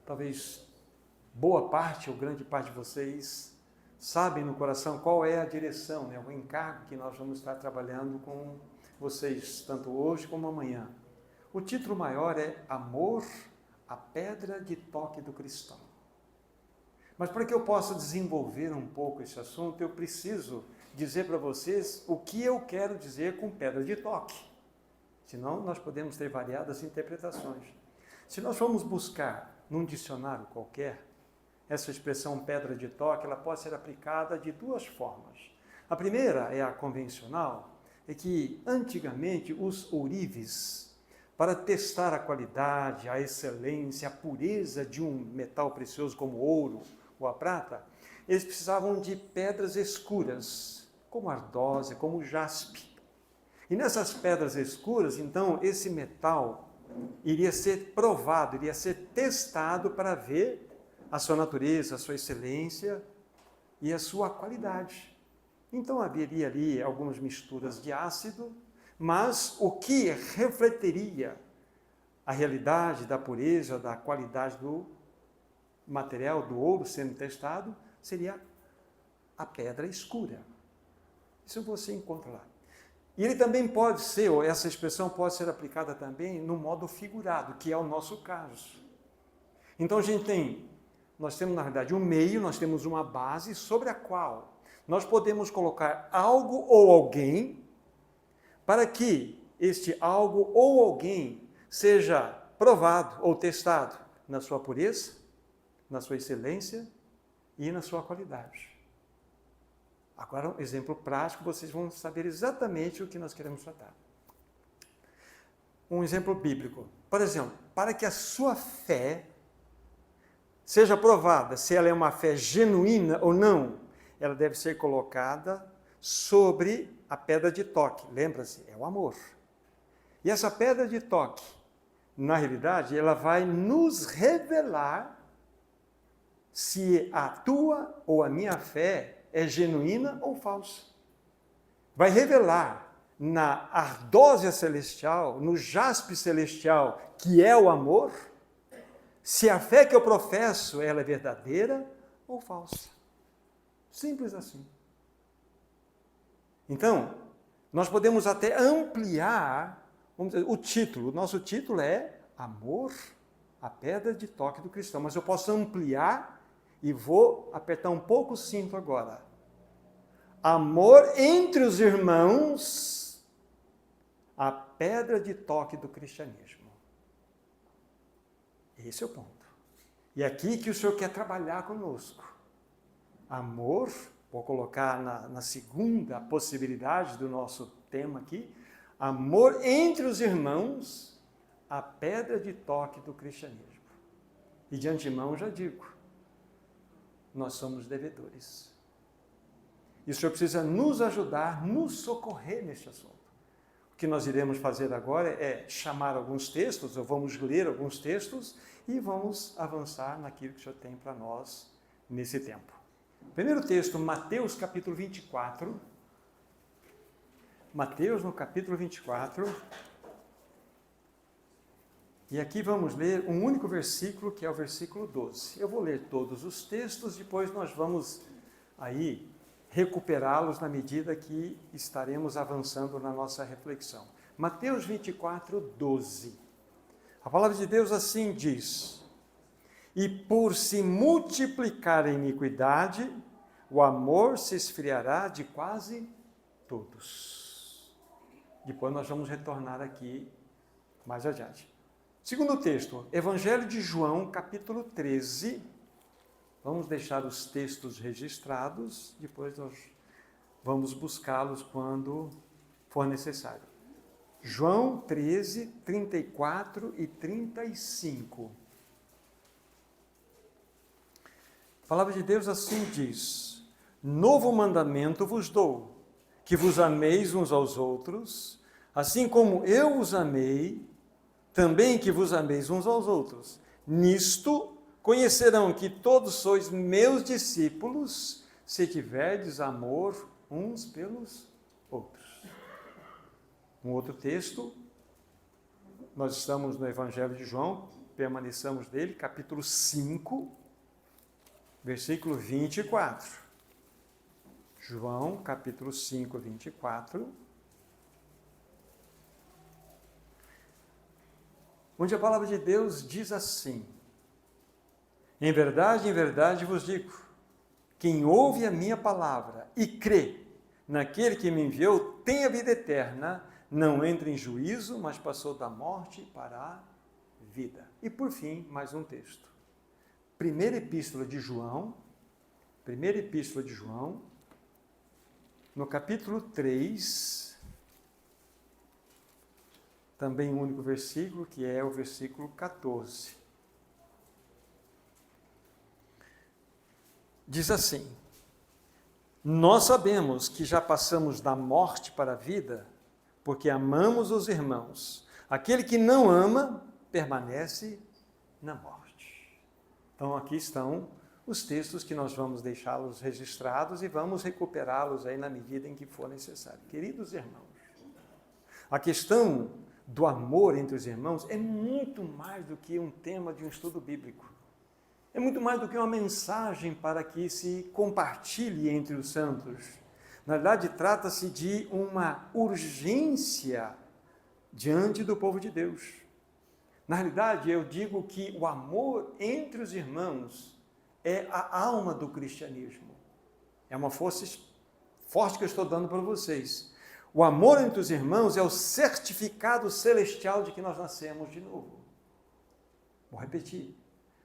talvez boa parte ou grande parte de vocês sabem no coração qual é a direção, né, o encargo que nós vamos estar trabalhando com vocês, tanto hoje como amanhã. O título maior é Amor, a pedra de toque do cristão. Mas para que eu possa desenvolver um pouco esse assunto, eu preciso dizer para vocês o que eu quero dizer com pedra de toque. Senão, nós podemos ter variadas interpretações. Se nós formos buscar num dicionário qualquer, essa expressão pedra de toque, ela pode ser aplicada de duas formas. A primeira é a convencional, é que antigamente os ourives, para testar a qualidade, a excelência, a pureza de um metal precioso como o ouro ou a prata, eles precisavam de pedras escuras, como ardósia, como jaspe. E nessas pedras escuras, então, esse metal iria ser provado, iria ser testado para ver a sua natureza, a sua excelência e a sua qualidade. Então haveria ali algumas misturas de ácido, mas o que refletiria a realidade da pureza, da qualidade do material, do ouro sendo testado, seria a pedra escura. Isso você encontra lá. E ele também pode ser, ou essa expressão pode ser aplicada também no modo figurado, que é o nosso caso. Então nós temos na verdade um meio, nós temos uma base sobre a qual nós podemos colocar algo ou alguém para que este algo ou alguém seja provado ou testado na sua pureza, na sua excelência e na sua qualidade. Agora, um exemplo prático, vocês vão saber exatamente o que nós queremos tratar. Um exemplo bíblico. Por exemplo, para que a sua fé seja provada, se ela é uma fé genuína ou não, ela deve ser colocada sobre a pedra de toque. Lembra-se, é o amor. E essa pedra de toque, na realidade, ela vai nos revelar se a tua ou a minha fé é genuína ou falsa. Vai revelar na ardósia celestial, no jaspe celestial, que é o amor, se a fé que eu professo ela é verdadeira ou falsa. Simples assim. Então, nós podemos até ampliar, vamos dizer, o título. O nosso título é Amor, a pedra de toque do cristão. Mas eu posso ampliar e vou apertar um pouco o cinto agora. Amor entre os irmãos, a pedra de toque do cristianismo. Esse é o ponto. E é aqui que o Senhor quer trabalhar conosco. Amor, vou colocar na segunda possibilidade do nosso tema aqui, amor entre os irmãos, a pedra de toque do cristianismo. E de antemão já digo, nós somos devedores. E o Senhor precisa nos ajudar, nos socorrer neste assunto. O que nós iremos fazer agora é chamar alguns textos, ou vamos ler alguns textos, e vamos avançar naquilo que o Senhor tem para nós nesse tempo. Primeiro texto, Mateus capítulo 24. Mateus no capítulo 24. E aqui vamos ler um único versículo, que é o versículo 12. Eu vou ler todos os textos, depois nós vamos aí recuperá-los na medida que estaremos avançando na nossa reflexão. Mateus 24, 12. A palavra de Deus assim diz: E por se multiplicar a iniquidade, o amor se esfriará de quase todos. Depois nós vamos retornar aqui mais adiante. Segundo texto, Evangelho de João, capítulo 13. Vamos deixar os textos registrados, depois nós vamos buscá-los quando for necessário. João 13, 34 e 35. A palavra de Deus assim diz: Novo mandamento vos dou, que vos ameis uns aos outros, assim como eu vos amei, também que vos ameis uns aos outros. Nisto conhecerão que todos sois meus discípulos, se tiverdes amor uns pelos outros. Um outro texto, nós estamos no Evangelho de João, permaneçamos nele, capítulo 5, versículo 24. João, capítulo 5, 24. Onde a palavra de Deus diz assim: em verdade vos digo, quem ouve a minha palavra e crê naquele que me enviou tem a vida eterna, não entra em juízo, mas passou da morte para a vida. E por fim, mais um texto. Primeira epístola de João, no capítulo 3, também um único versículo, que é o versículo 14. Diz assim: nós sabemos que já passamos da morte para a vida, porque amamos os irmãos. Aquele que não ama, permanece na morte. Então, aqui estão os textos que nós vamos deixá-los registrados e vamos recuperá-los aí na medida em que for necessário. Queridos irmãos, a questão do amor entre os irmãos é muito mais do que um tema de um estudo bíblico. É muito mais do que uma mensagem para que se compartilhe entre os santos. Na verdade, trata-se de uma urgência diante do povo de Deus. Na realidade, eu digo que o amor entre os irmãos é a alma do cristianismo. É uma força forte que eu estou dando para vocês. O amor entre os irmãos é o certificado celestial de que nós nascemos de novo. Vou repetir.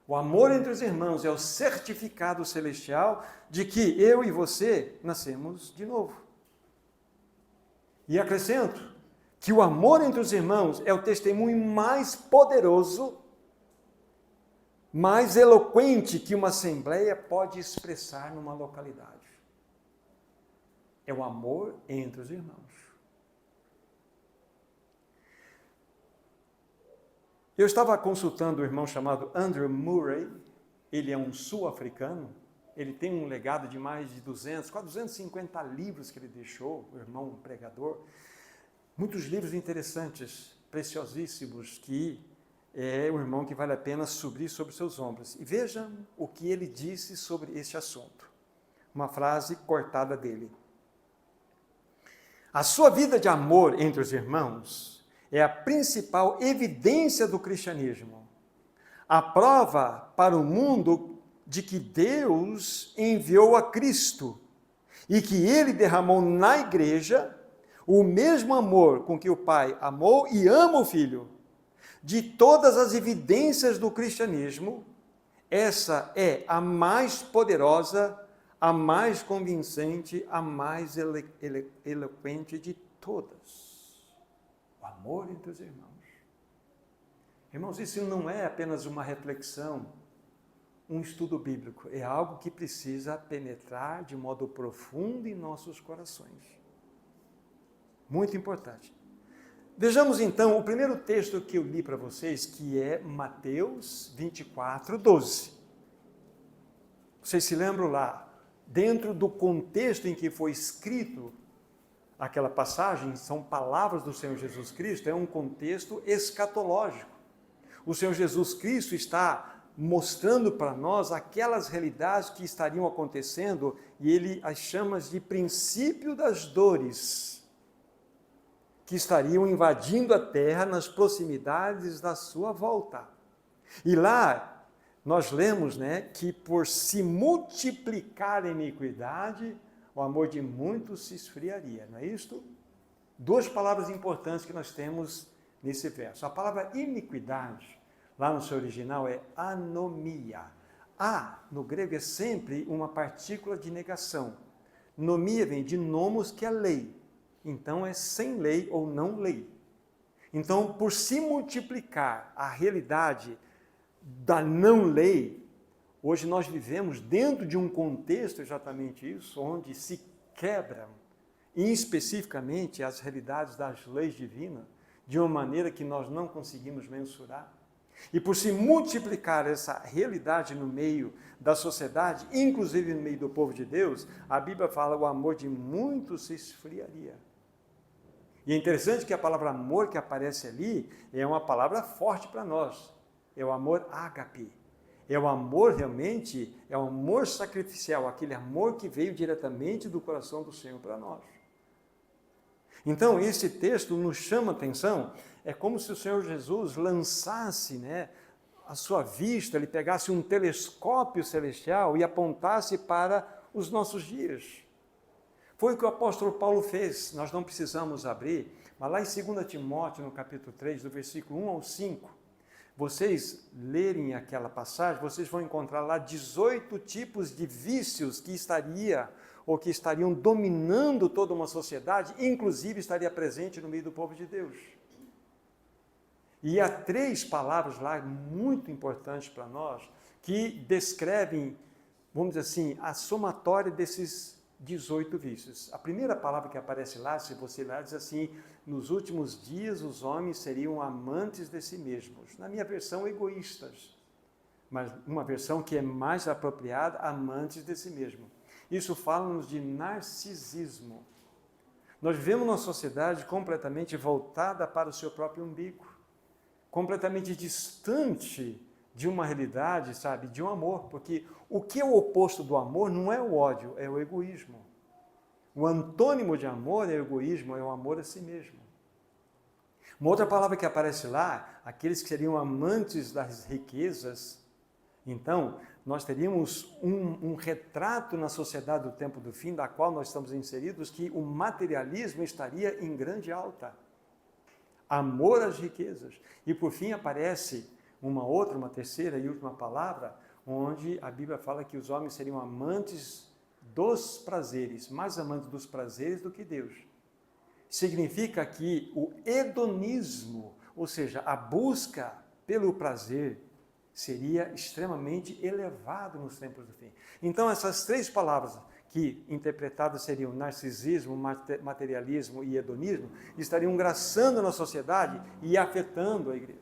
O amor entre os irmãos é o certificado celestial de que eu e você nascemos de novo. E acrescento que o amor entre os irmãos é o testemunho mais poderoso, mais eloquente que uma assembleia pode expressar numa localidade. É o amor entre os irmãos. Eu estava consultando um irmão chamado Andrew Murray. Ele é um sul-africano. Ele tem um legado de mais de 200, quase 250 livros que ele deixou, o irmão pregador. Muitos livros interessantes, preciosíssimos, que é um irmão que vale a pena subir sobre seus ombros. E vejam o que ele disse sobre este assunto. Uma frase cortada dele. A sua vida de amor entre os irmãos é a principal evidência do cristianismo. A prova para o mundo de que Deus enviou a Cristo e que ele derramou na igreja o mesmo amor com que o Pai amou e ama o Filho. De todas as evidências do cristianismo, essa é a mais poderosa, a mais convincente, a mais eloquente de todas. O amor entre os irmãos. Irmãos, isso não é apenas uma reflexão, um estudo bíblico. É algo que precisa penetrar de modo profundo em nossos corações. Muito importante. Vejamos então o primeiro texto que eu li para vocês, que é Mateus 24, 12. Vocês se lembram lá, dentro do contexto em que foi escrito aquela passagem, são palavras do Senhor Jesus Cristo, é um contexto escatológico. O Senhor Jesus Cristo está mostrando para nós aquelas realidades que estariam acontecendo e ele as chama de princípio das dores que estariam invadindo a terra nas proximidades da sua volta. E lá nós lemos, que por se multiplicar a iniquidade, o amor de muitos se esfriaria, não é isto? Duas palavras importantes que nós temos nesse verso. A palavra iniquidade, lá no seu original, é anomia. A, no grego, é sempre uma partícula de negação. Nomia vem de nomos, que é lei. Então, é sem lei ou não lei. Então, por se multiplicar a realidade da não lei, hoje nós vivemos dentro de um contexto exatamente isso, onde se quebram, especificamente, as realidades das leis divinas, de uma maneira que nós não conseguimos mensurar. E por se multiplicar essa realidade no meio da sociedade, inclusive no meio do povo de Deus, a Bíblia fala que o amor de muitos se esfriaria. E é interessante que a palavra amor que aparece ali é uma palavra forte para nós. É o amor ágape. É o amor realmente, é o amor sacrificial, aquele amor que veio diretamente do coração do Senhor para nós. Então, esse texto nos chama a atenção, é como se o Senhor Jesus lançasse, a sua vista, ele pegasse um telescópio celestial e apontasse para os nossos dias. Foi o que o apóstolo Paulo fez, nós não precisamos abrir, mas lá em 2 Timóteo, no capítulo 3, do versículo 1 ao 5, vocês lerem aquela passagem, vocês vão encontrar lá 18 tipos de vícios que estariam dominando toda uma sociedade, inclusive estaria presente no meio do povo de Deus. E há 3 palavras lá muito importantes para nós, que descrevem, vamos dizer assim, a somatória desses 18 vícios. A primeira palavra que aparece lá, se você ler, diz assim: nos últimos dias os homens seriam amantes de si mesmos. Na minha versão, egoístas. Mas uma versão que é mais apropriada, amantes de si mesmo. Isso fala-nos de narcisismo. Nós vivemos numa sociedade completamente voltada para o seu próprio umbigo, completamente distante de uma realidade, de um amor, porque o que é o oposto do amor não é o ódio, é o egoísmo. O antônimo de amor é o egoísmo, é o amor a si mesmo. Uma outra palavra que aparece lá, aqueles que seriam amantes das riquezas. Então, nós teríamos um retrato na sociedade do tempo do fim, da qual nós estamos inseridos, que o materialismo estaria em grande alta. Amor às riquezas. E por fim aparece uma terceira e última palavra, onde a Bíblia fala que os homens seriam amantes dos prazeres, mais amantes dos prazeres do que Deus. Significa que o hedonismo, ou seja, a busca pelo prazer, seria extremamente elevado nos tempos do fim. Então, essas 3 palavras, que interpretadas seriam narcisismo, materialismo e hedonismo, estariam graçando na sociedade e afetando a igreja.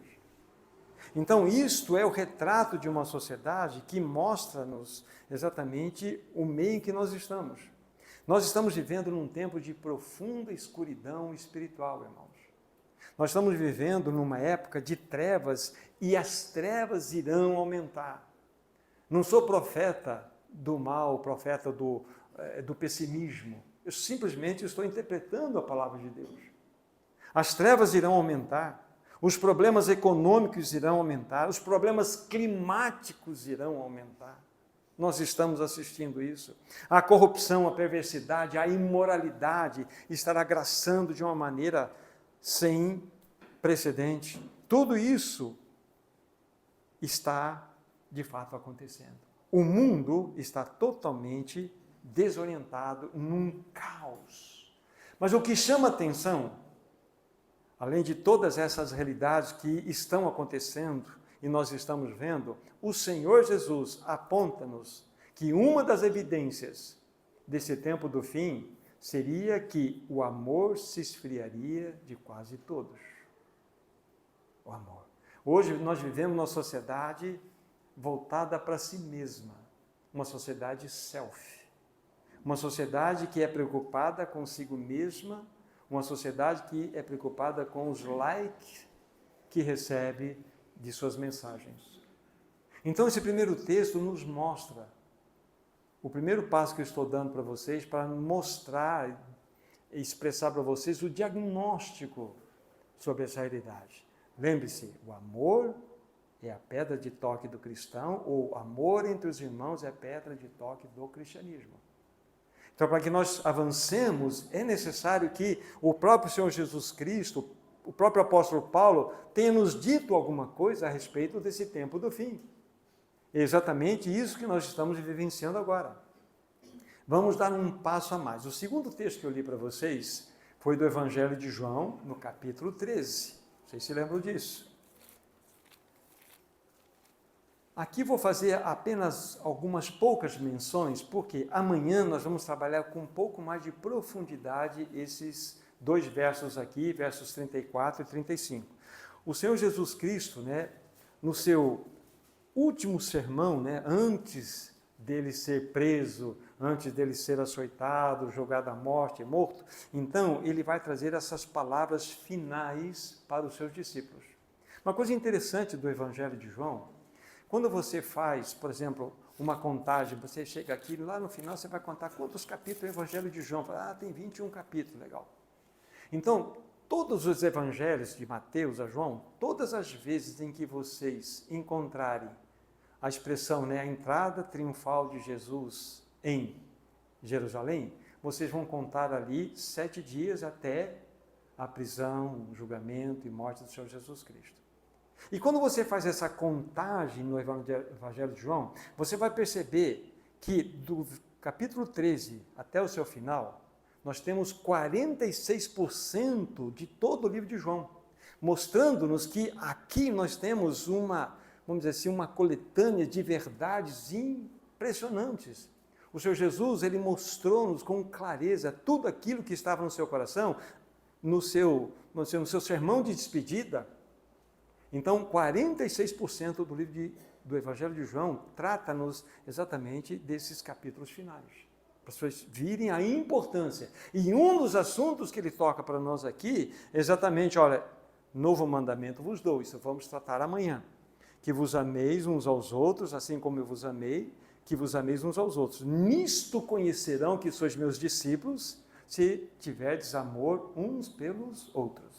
Então, isto é o retrato de uma sociedade que mostra-nos exatamente o meio em que nós estamos. Nós estamos vivendo num tempo de profunda escuridão espiritual, irmãos. Nós estamos vivendo numa época de trevas e as trevas irão aumentar. Não sou profeta do mal, profeta do pessimismo. Eu simplesmente estou interpretando a palavra de Deus. As trevas irão aumentar. Os problemas econômicos irão aumentar, os problemas climáticos irão aumentar. Nós estamos assistindo isso. A corrupção, a perversidade, a imoralidade estará graçando de uma maneira sem precedente. Tudo isso está, de fato, acontecendo. O mundo está totalmente desorientado, num caos. Mas o que chama atenção, além de todas essas realidades que estão acontecendo e nós estamos vendo, o Senhor Jesus aponta-nos que uma das evidências desse tempo do fim seria que o amor se esfriaria de quase todos. O amor. Hoje nós vivemos numa sociedade voltada para si mesma, uma sociedade self, uma sociedade que é preocupada consigo mesma, uma sociedade que é preocupada com os likes que recebe de suas mensagens. Então, esse primeiro texto nos mostra, o primeiro passo que eu estou dando para vocês, para mostrar e expressar para vocês o diagnóstico sobre essa realidade. Lembre-se, o amor é a pedra de toque do cristão, ou amor entre os irmãos é a pedra de toque do cristianismo. Então, para que nós avancemos, é necessário que o próprio Senhor Jesus Cristo, o próprio apóstolo Paulo, tenha nos dito alguma coisa a respeito desse tempo do fim. É exatamente isso que nós estamos vivenciando agora. Vamos dar um passo a mais. O segundo texto que eu li para vocês foi do Evangelho de João, no capítulo 13. Vocês se lembram disso? Aqui vou fazer apenas algumas poucas menções, porque amanhã nós vamos trabalhar com um pouco mais de profundidade esses 2 versos aqui, versos 34 e 35. O Senhor Jesus Cristo, no seu último sermão, antes dele ser preso, antes dele ser açoitado, jogado à morte, morto, então ele vai trazer essas palavras finais para os seus discípulos. Uma coisa interessante do Evangelho de João, quando você faz, por exemplo, uma contagem, você chega aqui, lá no final você vai contar quantos capítulos do Evangelho de João. Fala, tem 21 capítulos, legal. Então, todos os evangelhos de Mateus a João, todas as vezes em que vocês encontrarem a expressão, a entrada triunfal de Jesus em Jerusalém, vocês vão contar ali 7 dias até a prisão, o julgamento e morte do Senhor Jesus Cristo. E quando você faz essa contagem no Evangelho de João, você vai perceber que do capítulo 13 até o seu final, nós temos 46% de todo o livro de João, mostrando-nos que aqui nós temos vamos dizer assim, uma coletânea de verdades impressionantes. O Senhor Jesus, ele mostrou-nos com clareza tudo aquilo que estava no seu coração, no seu sermão de despedida. Então, 46% do livro do Evangelho de João trata-nos exatamente desses capítulos finais. Para as pessoas virem a importância. E um dos assuntos que ele toca para nós aqui é exatamente, olha, novo mandamento vos dou, isso vamos tratar amanhã. Que vos ameis uns aos outros, assim como eu vos amei, que vos ameis uns aos outros. Nisto conhecerão que sois meus discípulos, se tiverdes amor uns pelos outros.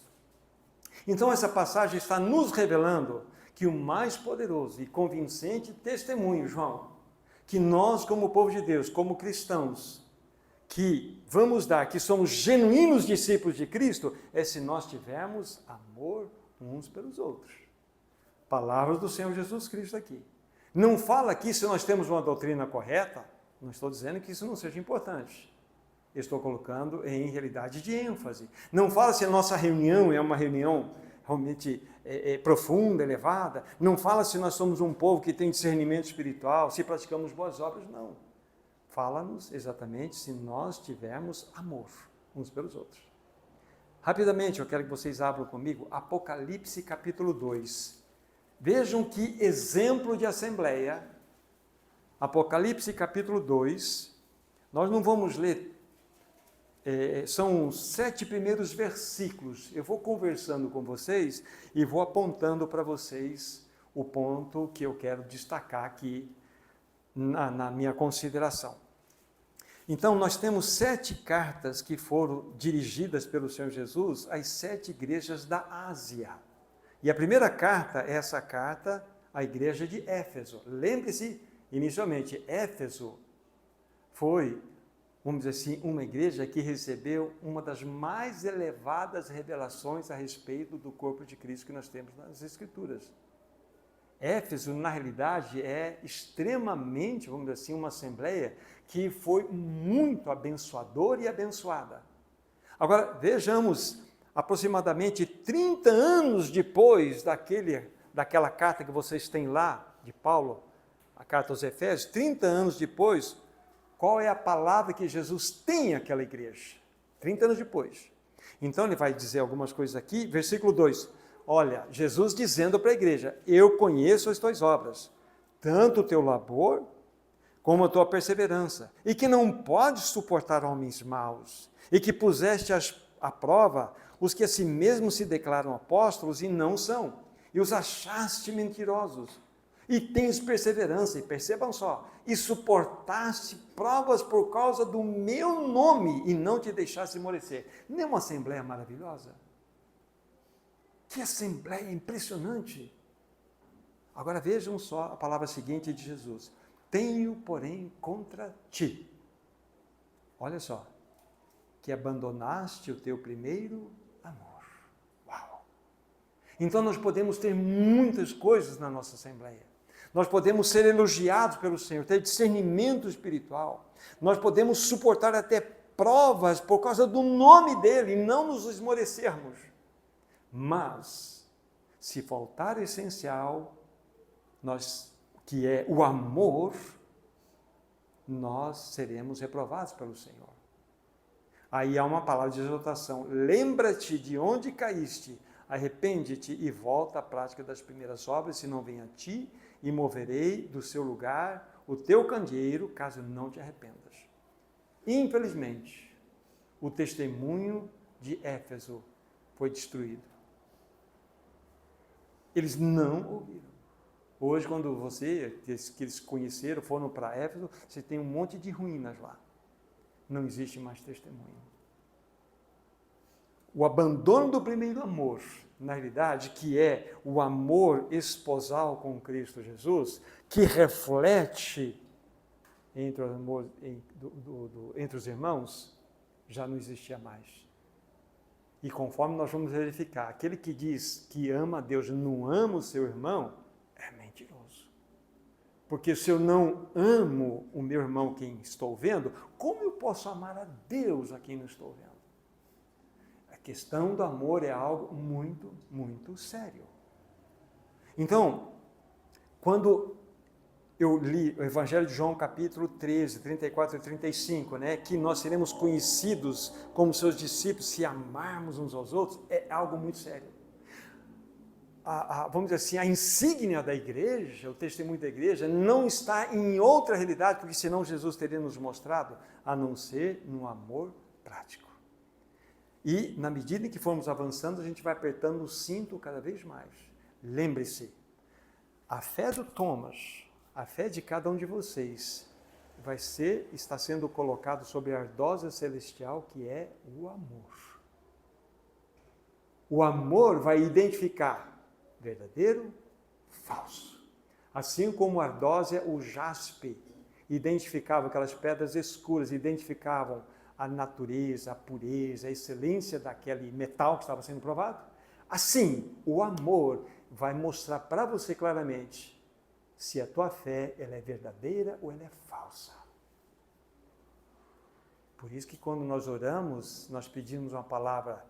Então essa passagem está nos revelando que o mais poderoso e convincente testemunho, João, que nós como povo de Deus, como cristãos, que vamos dar, que somos genuínos discípulos de Cristo, é se nós tivermos amor uns pelos outros. Palavras do Senhor Jesus Cristo aqui. Não fala aqui se nós temos uma doutrina correta, não estou dizendo que isso não seja importante. Estou colocando em realidade de ênfase. Não fala se a nossa reunião é uma reunião realmente profunda, elevada. Não fala se nós somos um povo que tem discernimento espiritual, se praticamos boas obras, não. Fala-nos exatamente se nós tivermos amor uns pelos outros. Rapidamente, eu quero que vocês abram comigo Apocalipse capítulo 2. Vejam que exemplo de assembleia. Apocalipse capítulo 2. Nós não vamos ler, são os 7 primeiros versículos. Eu vou conversando com vocês e vou apontando para vocês o ponto que eu quero destacar aqui na minha consideração. Então, nós temos 7 cartas que foram dirigidas pelo Senhor Jesus às 7 igrejas da Ásia. E a primeira carta é essa carta à igreja de Éfeso. Lembre-se, inicialmente, Éfeso foi, vamos dizer assim, uma igreja que recebeu uma das mais elevadas revelações a respeito do corpo de Cristo que nós temos nas Escrituras. Éfeso, na realidade, é extremamente, vamos dizer assim, uma assembleia que foi muito abençoadora e abençoada. Agora, vejamos, aproximadamente 30 anos depois daquela carta que vocês têm lá, de Paulo, a carta aos Efésios, 30 anos depois, qual é a palavra que Jesus tem àquela igreja? 30 anos depois. Então, ele vai dizer algumas coisas aqui, versículo 2. Olha, Jesus dizendo para a igreja, eu conheço as tuas obras, tanto o teu labor, como a tua perseverança, e que não podes suportar homens maus, e que puseste à prova os que a si mesmos se declaram apóstolos e não são, e os achaste mentirosos, e tens perseverança, e percebam só, e suportaste provas por causa do meu nome, e não te deixaste esmorecer. Não é uma assembleia maravilhosa? Que assembleia impressionante! Agora vejam só a palavra seguinte de Jesus. Tenho, porém, contra ti. Olha só. Que abandonaste o teu primeiro amor. Uau! Então nós podemos ter muitas coisas na nossa assembleia. Nós podemos ser elogiados pelo Senhor, ter discernimento espiritual. Nós podemos suportar até provas por causa do nome dele e não nos esmorecermos. Mas, se faltar o essencial, que é o amor, nós seremos reprovados pelo Senhor. Aí há uma palavra de exortação. Lembra-te de onde caíste, arrepende-te e volta à prática das primeiras obras, se não vem a ti, e moverei do seu lugar o teu candeeiro, caso não te arrependas. Infelizmente, o testemunho de Éfeso foi destruído. Eles não ouviram. Hoje, quando que eles conheceram, foram para Éfeso, você tem um monte de ruínas lá. Não existe mais testemunho. O abandono do primeiro amor, na realidade, que é o amor esposal com Cristo Jesus, que reflete entre os irmãos, já não existia mais. E conforme nós vamos verificar, aquele que diz que ama a Deus e não ama o seu irmão, é mentiroso. Porque se eu não amo o meu irmão, quem estou vendo, como eu posso amar a Deus a quem não estou vendo? A questão do amor é algo muito, muito sério. Então, quando eu li o Evangelho de João, capítulo 13, 34 e 35, que nós seremos conhecidos como seus discípulos se amarmos uns aos outros, é algo muito sério. Vamos dizer assim, a insígnia da igreja, o testemunho da igreja, não está em outra realidade, porque senão Jesus teria nos mostrado, a não ser no amor prático. E, na medida em que formos avançando, a gente vai apertando o cinto cada vez mais. Lembre-se, a fé do Thomas, a fé de cada um de vocês, está sendo colocado sobre a ardósia celestial, que é o amor. O amor vai identificar verdadeiro, falso. Assim como a ardósia, o jaspe, identificava aquelas pedras escuras, identificavam a natureza, a pureza, a excelência daquele metal que estava sendo provado. Assim, o amor vai mostrar para você claramente se a tua fé ela é verdadeira ou ela é falsa. Por isso que quando nós oramos, nós pedimos uma palavra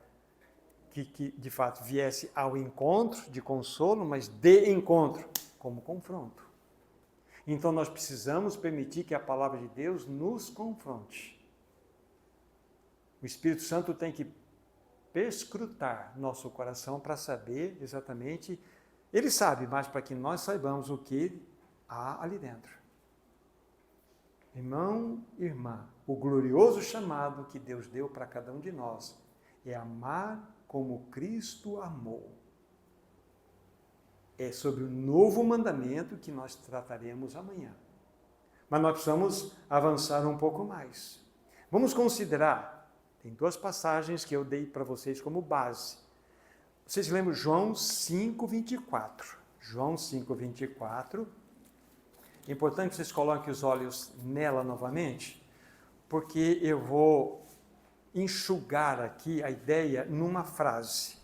que de fato viesse ao encontro de consolo, mas de encontro, como confronto. Então nós precisamos permitir que a palavra de Deus nos confronte. O Espírito Santo tem que perscrutar nosso coração para saber exatamente. Ele sabe, mas para que nós saibamos o que há ali dentro. Irmão, irmã, o glorioso chamado que Deus deu para cada um de nós é amar como Cristo amou. É sobre o novo mandamento que nós trataremos amanhã. Mas nós precisamos avançar um pouco mais. Vamos considerar, tem duas passagens que eu dei para vocês como base. Vocês lembram João 5:24. João 5:24. É importante que vocês coloquem os olhos nela novamente, porque eu vou enxugar aqui a ideia numa frase.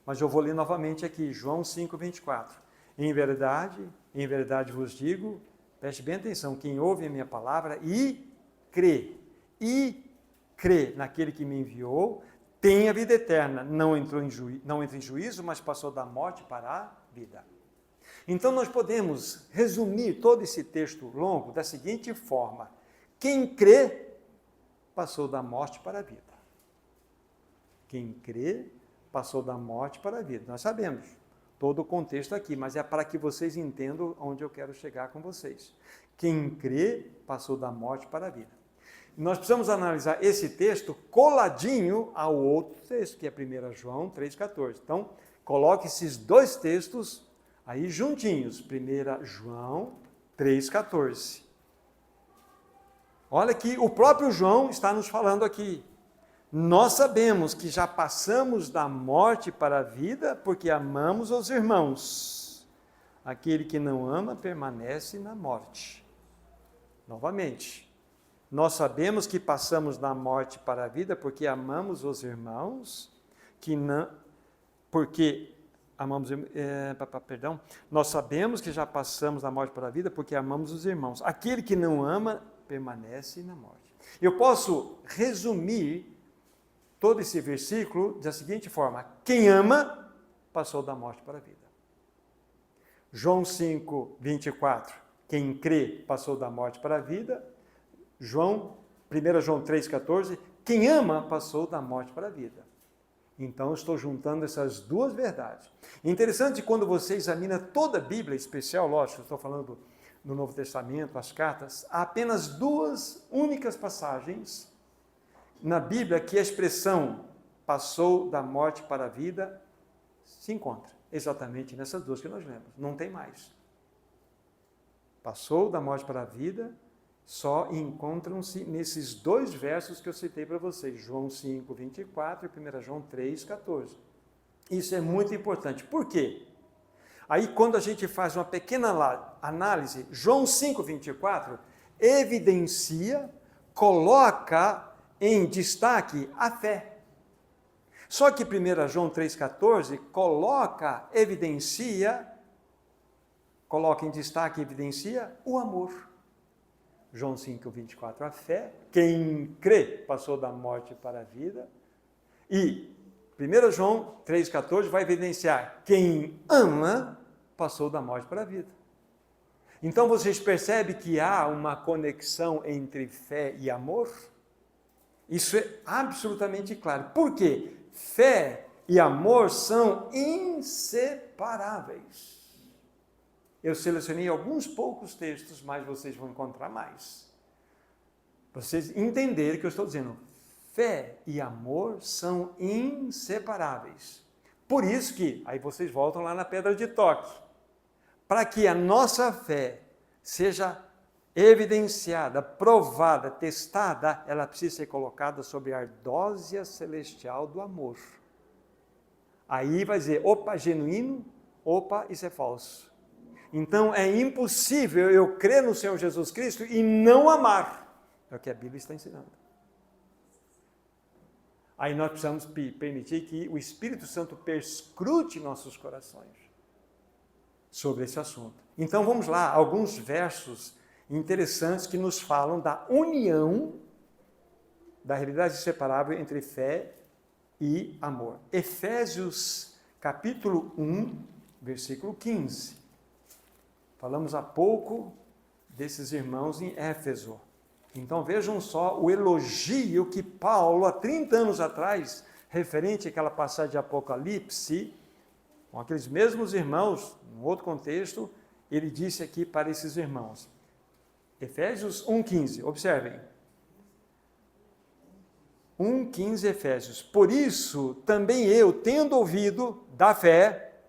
Mas eu vou ler novamente aqui, João 5:24. Em verdade vos digo, preste bem atenção, quem ouve a minha palavra e crê naquele que me enviou, tem a vida eterna, não entra em juízo, mas passou da morte para a vida. Então nós podemos resumir todo esse texto longo da seguinte forma: quem crê, passou da morte para a vida. Quem crê, passou da morte para a vida. Nós sabemos todo o contexto aqui, mas é para que vocês entendam onde eu quero chegar com vocês. Quem crê, passou da morte para a vida. Nós precisamos analisar esse texto coladinho ao outro texto, que é 1 João 3,14. Então, coloque esses dois textos aí juntinhos. 1 João 3,14. Olha que o próprio João está nos falando aqui. Nós sabemos que já passamos da morte para a vida porque amamos os irmãos. Aquele que não ama permanece na morte. Novamente, nós sabemos que passamos da morte para a vida porque amamos os irmãos, nós sabemos que já passamos da morte para a vida porque amamos os irmãos. Aquele que não ama permanece na morte. Eu posso resumir todo esse versículo da seguinte forma: quem ama, passou da morte para a vida. João 5:24, quem crê, passou da morte para a vida. 1 João 3,14, quem ama, passou da morte para a vida. Então, eu estou juntando essas duas verdades. Interessante quando você examina toda a Bíblia, em especial, lógico, eu estou falando no Novo Testamento, as cartas, há apenas duas únicas passagens na Bíblia que a expressão passou da morte para a vida se encontra. exatamente nessas duas que nós lemos. Não tem mais. Passou da morte para a vida, só encontram-se nesses dois versos que eu citei para vocês, João 5, 24 e 1 João 3, 14. Isso é muito importante. Por quê? Aí, quando a gente faz uma pequena análise, João 5, 24 evidencia, coloca em destaque a fé. Só que 1 João 3,14 coloca em destaque e evidencia o amor. João 5, 24, a fé. Quem crê passou da morte para a vida. E 1 João 3,14 vai evidenciar quem ama passou da morte para a vida. Então vocês percebem que há uma conexão entre fé e amor? Isso é absolutamente claro. Por quê? Fé e amor são inseparáveis. Eu selecionei alguns poucos textos, mas vocês vão encontrar mais. Para vocês entenderem o que eu estou dizendo. Fé e amor são inseparáveis. Por isso que, aí vocês voltam lá na pedra de toque. Para que a nossa fé seja evidenciada, provada, testada, ela precisa ser colocada sob a ardósia celestial do amor. Aí vai dizer, opa, genuíno, opa, isso é falso. Então é impossível eu crer no Senhor Jesus Cristo e não amar. É o que a Bíblia está ensinando. Aí nós precisamos permitir que o Espírito Santo perscrute nossos corações sobre esse assunto. Então vamos lá, alguns versos interessantes que nos falam da união, da realidade inseparável entre fé e amor. Efésios capítulo 1, versículo 15. Falamos há pouco desses irmãos em Éfeso. Então vejam só o elogio que Paulo, há 30 anos atrás, referente àquela passagem de Apocalipse, com aqueles mesmos irmãos, num outro contexto, ele disse aqui para esses irmãos. Efésios 1,15, observem. 1,15 Efésios. Por isso, também eu, tendo ouvido da fé,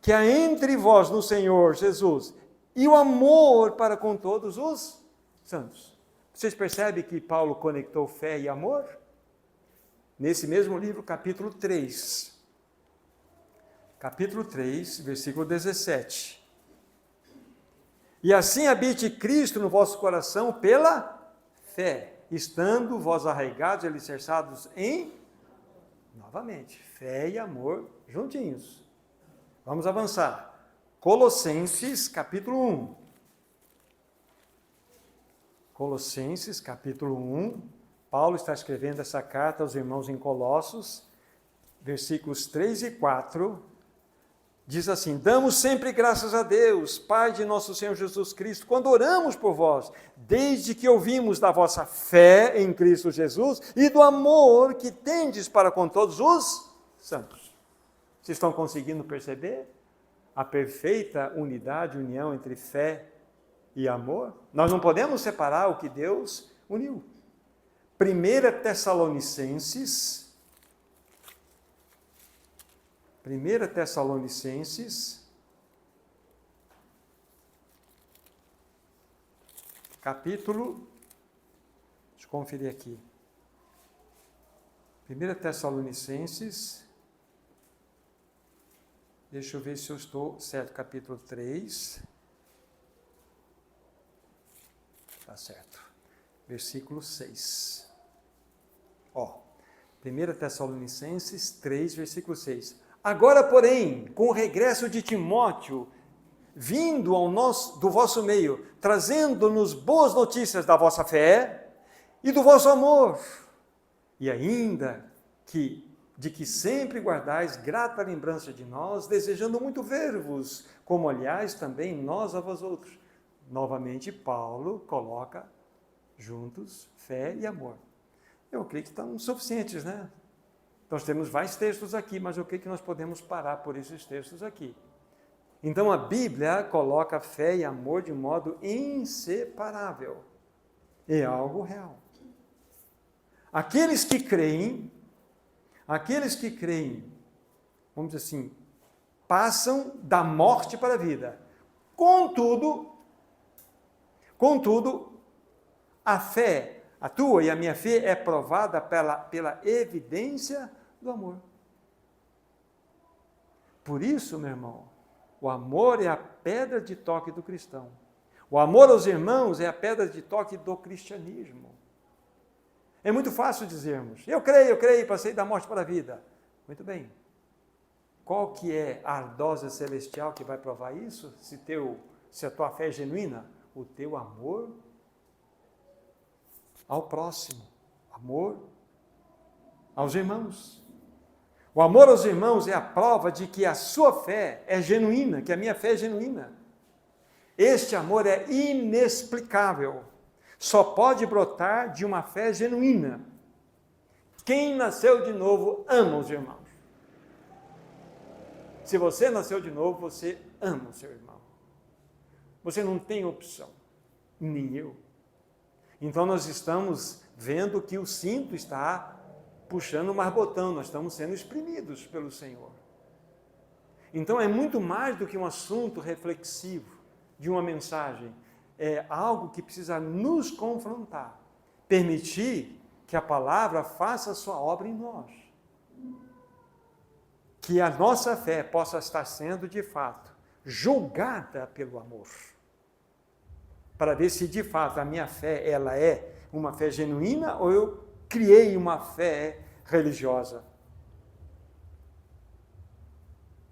que há entre vós no Senhor Jesus, e o amor para com todos os santos. Vocês percebem que Paulo conectou fé e amor? Nesse mesmo livro, capítulo 3. Capítulo 3, versículo 17. E assim habite Cristo no vosso coração pela fé, estando vós arraigados e alicerçados em, novamente, fé e amor juntinhos. Vamos avançar. Colossenses, capítulo 1. Colossenses, capítulo 1. Paulo está escrevendo essa carta aos irmãos em Colossos, versículos 3 e 4. Diz assim: damos sempre graças a Deus, Pai de nosso Senhor Jesus Cristo, quando oramos por vós, desde que ouvimos da vossa fé em Cristo Jesus e do amor que tendes para com todos os santos. Vocês estão conseguindo perceber a perfeita unidade, união entre fé e amor? Nós não podemos separar o que Deus uniu. 1 Tessalonicenses, capítulo, deixa eu conferir aqui, 1 Tessalonicenses, deixa eu ver se eu estou certo, capítulo 3, está certo, versículo 6. 1 Tessalonicenses 3, versículo 6. Agora, porém, com o regresso de Timóteo, vindo do vosso meio, trazendo-nos boas notícias da vossa fé e do vosso amor, e ainda de que sempre guardais grata lembrança de nós, desejando muito ver-vos, como aliás também nós a vós outros. Novamente, Paulo coloca juntos fé e amor. Eu creio que estão suficientes, né? Nós temos vários textos aqui, mas eu creio que nós podemos parar por esses textos aqui. Então a Bíblia coloca fé e amor de modo inseparável. É algo real. Aqueles que creem, vamos dizer assim, passam da morte para a vida. Contudo, a fé, a tua e a minha fé é provada pela evidência do amor. Por isso, meu irmão, o amor é a pedra de toque do cristão. O amor aos irmãos é a pedra de toque do cristianismo. É muito fácil dizermos, eu creio, passei da morte para a vida. Muito bem. Qual que é a ardósia celestial que vai provar isso? Se a tua fé é genuína? O teu amor ao próximo, amor aos irmãos. O amor aos irmãos é a prova de que a sua fé é genuína, que a minha fé é genuína. Este amor é inexplicável. Só pode brotar de uma fé genuína. Quem nasceu de novo ama os irmãos. Se você nasceu de novo, você ama o seu irmão. Você não tem opção, nem eu. Então nós estamos vendo que o cinto está puxando mais botão, nós estamos sendo exprimidos pelo Senhor. Então é muito mais do que um assunto reflexivo de uma mensagem, é algo que precisa nos confrontar, permitir que a palavra faça a sua obra em nós. Que a nossa fé possa estar sendo, de fato, julgada pelo amor. Para ver se, de fato, a minha fé ela é uma fé genuína ou eu criei uma fé religiosa.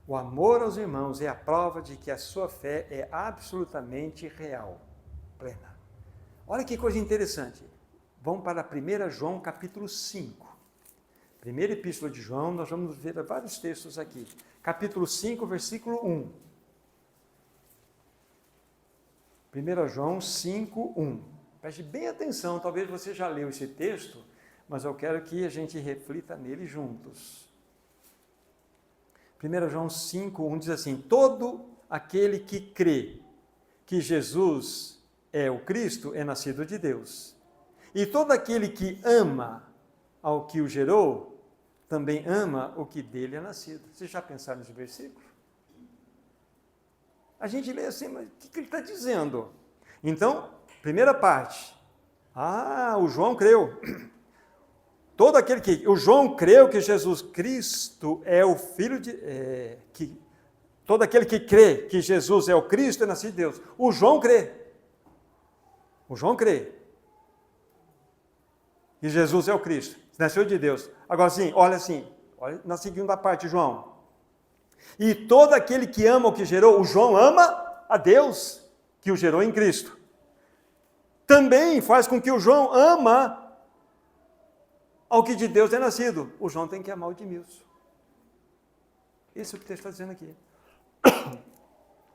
O amor aos irmãos é a prova de que a sua fé é absolutamente real, plena. Olha que coisa interessante. Vamos para 1 João capítulo 5. Primeira epístola de João, nós vamos ver vários textos aqui. Capítulo 5, versículo 1. 1 João 5, 1. Preste bem atenção, talvez você já leu esse texto, mas eu quero que a gente reflita nele juntos. 1 João 5, 1 diz assim, todo aquele que crê que Jesus é o Cristo é nascido de Deus. E todo aquele que ama ao que o gerou, também ama o que dele é nascido. Vocês já pensaram nesse versículo? A gente lê assim, mas o que ele está dizendo? Então, primeira parte. O João creu. O João creu que Jesus Cristo é o Filho de... todo aquele que crê que Jesus é o Cristo é nascido de Deus. O João crê. O João crê que Jesus é o Cristo, nasceu de Deus. Agora sim, olha na segunda parte, João. E todo aquele que ama o que gerou, o João ama a Deus que o gerou em Cristo. Também faz com que o João ama ao que de Deus é nascido. O João tem que amar o Edmilson. Isso é o que o texto está dizendo aqui.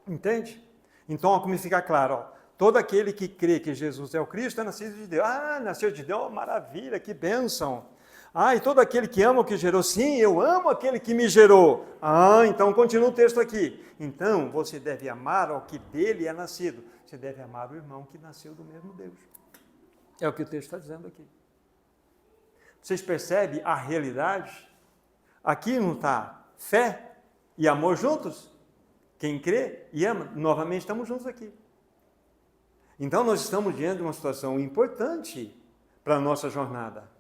Entende? Então, como fica claro, todo aquele que crê que Jesus é o Cristo é nascido de Deus. Nasceu de Deus, maravilha, que bênção. E todo aquele que ama o que gerou, sim, eu amo aquele que me gerou. Então continua o texto aqui. Então, você deve amar ao que dele é nascido. Você deve amar o irmão que nasceu do mesmo Deus. É o que o texto está dizendo aqui. Vocês percebem a realidade? Aqui não está fé e amor juntos? Quem crê e ama, novamente estamos juntos aqui. Então, nós estamos diante de uma situação importante para a nossa jornada.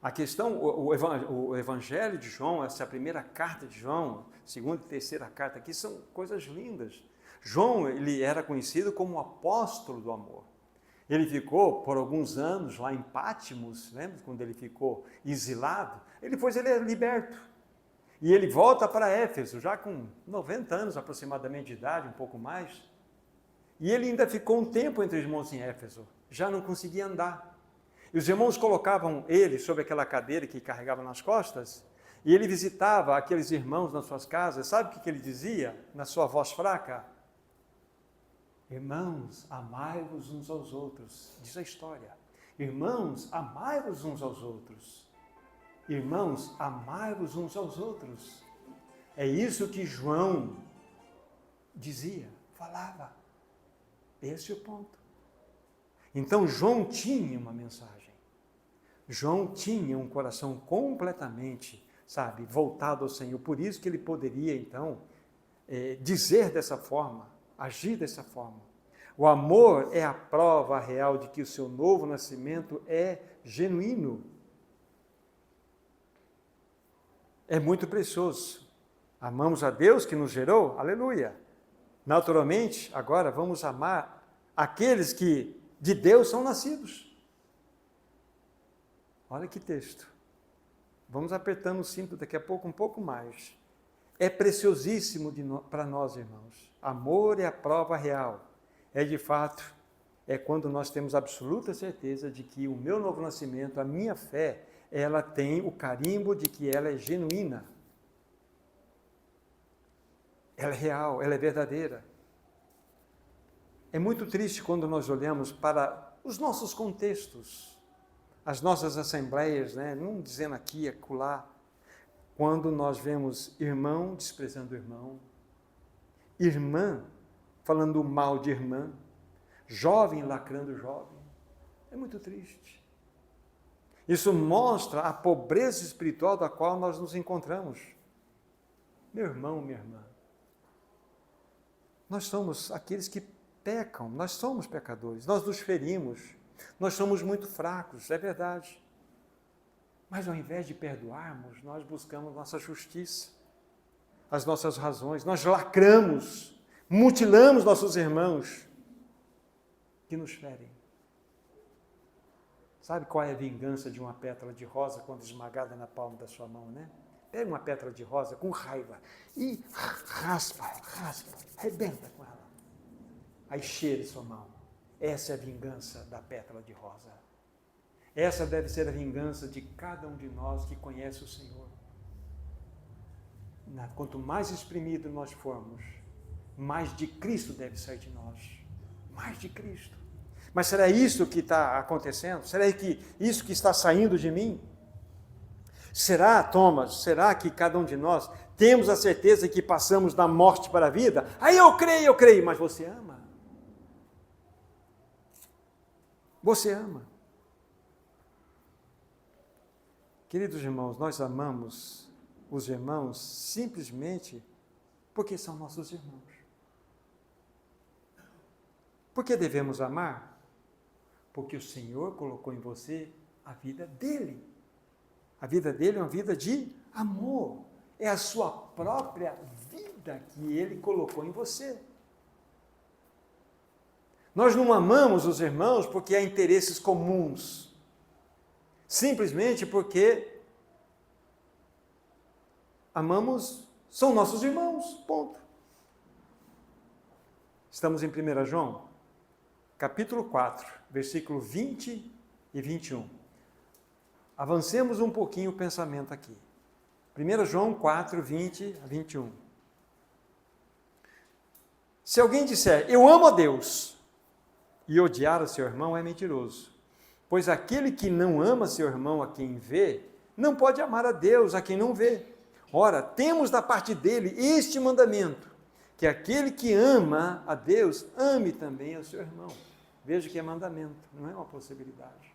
A questão, o Evangelho de João, essa primeira carta de João, segunda e terceira carta aqui, são coisas lindas. João, ele era conhecido como o apóstolo do amor. Ele ficou por alguns anos lá em Pátimos, lembra? Quando ele ficou exilado. Depois ele é liberto. E ele volta para Éfeso, já com 90 anos aproximadamente de idade, um pouco mais. E ele ainda ficou um tempo entre os irmãos em Éfeso, já não conseguia andar. E os irmãos colocavam ele sobre aquela cadeira que carregava nas costas, e ele visitava aqueles irmãos nas suas casas. Sabe o que ele dizia na sua voz fraca? Irmãos, amai-vos uns aos outros. Diz a história. Irmãos, amai-vos uns aos outros. Irmãos, amai-vos uns aos outros. É isso que João dizia, falava. Esse é o ponto. Então, João tinha uma mensagem. João tinha um coração completamente, voltado ao Senhor. Por isso que ele poderia, então, dizer dessa forma, agir dessa forma. O amor é a prova real de que o seu novo nascimento é genuíno. É muito precioso. Amamos a Deus que nos gerou, aleluia. Naturalmente, agora vamos amar aqueles que de Deus são nascidos. Olha que texto. Vamos apertando o cinto daqui a pouco, um pouco mais. É preciosíssimo para nós, irmãos. Amor é a prova real. É de fato, é quando nós temos absoluta certeza de que o meu novo nascimento, a minha fé, ela tem o carimbo de que ela é genuína. Ela é real, ela é verdadeira. É muito triste quando nós olhamos para os nossos contextos, as nossas assembleias, né? Não dizendo aqui, acolá, quando nós vemos irmão desprezando irmão, irmã falando mal de irmã, jovem lacrando jovem. É muito triste. Isso mostra a pobreza espiritual da qual nós nos encontramos. Meu irmão, minha irmã, nós somos aqueles que pecam, nós somos pecadores, nós nos ferimos, nós somos muito fracos, é verdade. Mas ao invés de perdoarmos, nós buscamos nossa justiça, as nossas razões, nós lacramos, mutilamos nossos irmãos que nos ferem. Sabe qual é a vingança de uma pétala de rosa quando esmagada na palma da sua mão, né? Pega uma pétala de rosa com raiva e raspa, arrebenta com ela. Aí cheire sua mão. Essa é a vingança da pétala de rosa. Essa deve ser a vingança de cada um de nós que conhece o Senhor. Quanto mais exprimido nós formos, mais de Cristo deve sair de nós. Mais de Cristo. Mas será isso que está acontecendo? Será que isso que está saindo de mim? Será, Thomas, será que cada um de nós temos a certeza que passamos da morte para a vida? Aí eu creio, mas você ama? Você ama? Queridos irmãos, nós amamos os irmãos simplesmente porque são nossos irmãos. Por que devemos amar? Porque o Senhor colocou em você a vida dele. A vida dele é uma vida de amor. É a sua própria vida que ele colocou em você. Nós não amamos os irmãos porque há interesses comuns. Simplesmente porque amamos, são nossos irmãos, ponto. Estamos em 1 João, capítulo 4, versículo 20 e 21. Avancemos um pouquinho o pensamento aqui. 1 João 4, 20 a 21. Se alguém disser, eu amo a Deus, e odiar o seu irmão é mentiroso. Pois aquele que não ama seu irmão a quem vê, não pode amar a Deus a quem não vê. Ora, temos da parte dele este mandamento, que aquele que ama a Deus, ame também ao seu irmão. Veja que é mandamento, não é uma possibilidade.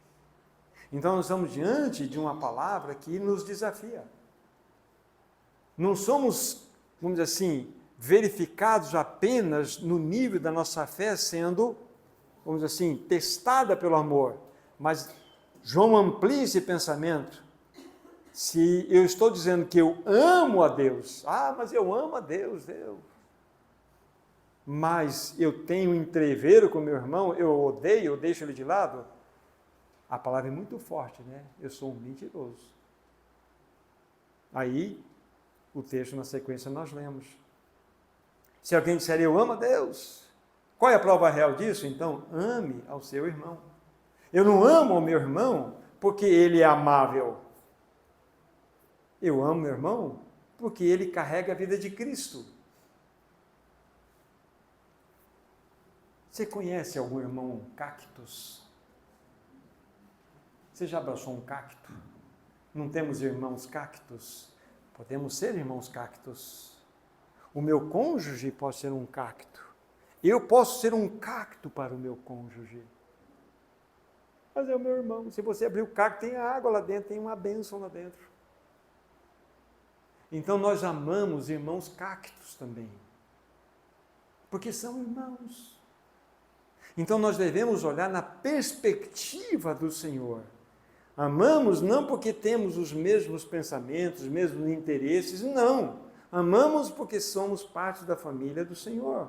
Então, nós estamos diante de uma palavra que nos desafia. Não somos, vamos dizer assim, verificados apenas no nível da nossa fé sendo, vamos dizer assim, testada pelo amor. Mas João amplia esse pensamento. Se eu estou dizendo que eu amo a Deus, mas eu amo a Deus, mas eu tenho entreveiro com meu irmão, eu odeio, eu deixo ele de lado, a palavra é muito forte, né? Eu sou um mentiroso. Aí, o texto na sequência nós lemos. Se alguém disser, eu amo a Deus, qual é a prova real disso? Então, ame ao seu irmão. Eu não amo o meu irmão porque ele é amável. Eu amo meu irmão porque ele carrega a vida de Cristo. Você conhece algum irmão cactus? Você já abraçou um cacto? Não temos irmãos cactos? Podemos ser irmãos cactos. O meu cônjuge pode ser um cacto. Eu posso ser um cacto para o meu cônjuge. Mas é o meu irmão. Se você abrir o cacto, tem água lá dentro, tem uma bênção lá dentro. Então nós amamos irmãos cactos também. porque são irmãos. Então nós devemos olhar na perspectiva do Senhor. Amamos não porque temos os mesmos pensamentos, os mesmos interesses, não. Amamos porque somos parte da família do Senhor.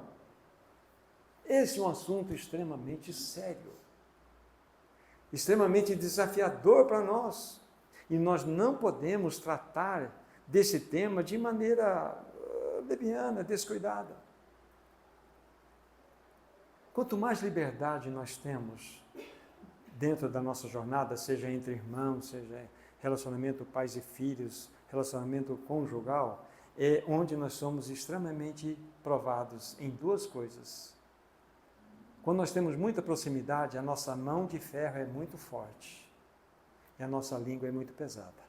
Esse é um assunto extremamente sério, extremamente desafiador para nós. E nós não podemos tratar desse tema de maneira leviana, descuidada. Quanto mais liberdade nós temos dentro da nossa jornada, seja entre irmãos, seja relacionamento pais e filhos, relacionamento conjugal, é onde nós somos extremamente provados em duas coisas. Quando nós temos muita proximidade, a nossa mão de ferro é muito forte e a nossa língua é muito pesada.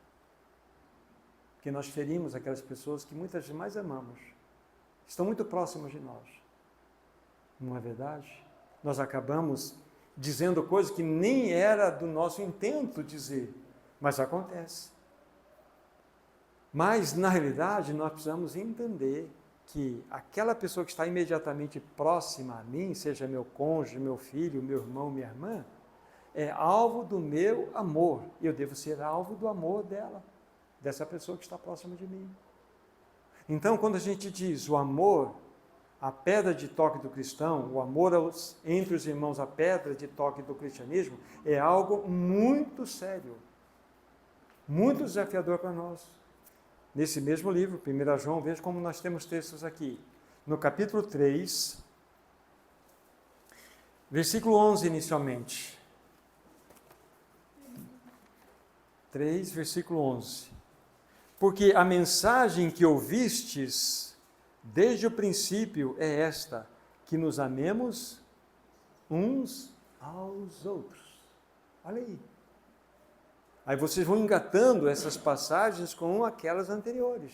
Porque nós ferimos aquelas pessoas que muitas vezes mais amamos, estão muito próximas de nós. Não é verdade? Nós acabamos dizendo coisas que nem era do nosso intento dizer, mas acontece. Mas, na realidade, nós precisamos entender que aquela pessoa que está imediatamente próxima a mim, seja meu cônjuge, meu filho, meu irmão, minha irmã, é alvo do meu amor. E eu devo ser alvo do amor dela, dessa pessoa que está próxima de mim. Então, quando a gente diz o amor, a pedra de toque do cristão, o amor entre os irmãos, a pedra de toque do cristianismo, é algo muito sério, muito desafiador para nós. Nesse mesmo livro, 1 João, veja como nós temos textos aqui. No capítulo 3, versículo 11 inicialmente. 3, versículo 11. Porque a mensagem que ouvistes desde o princípio é esta, que nos amemos uns aos outros. Olha aí. Aí vocês vão engatando essas passagens com aquelas anteriores.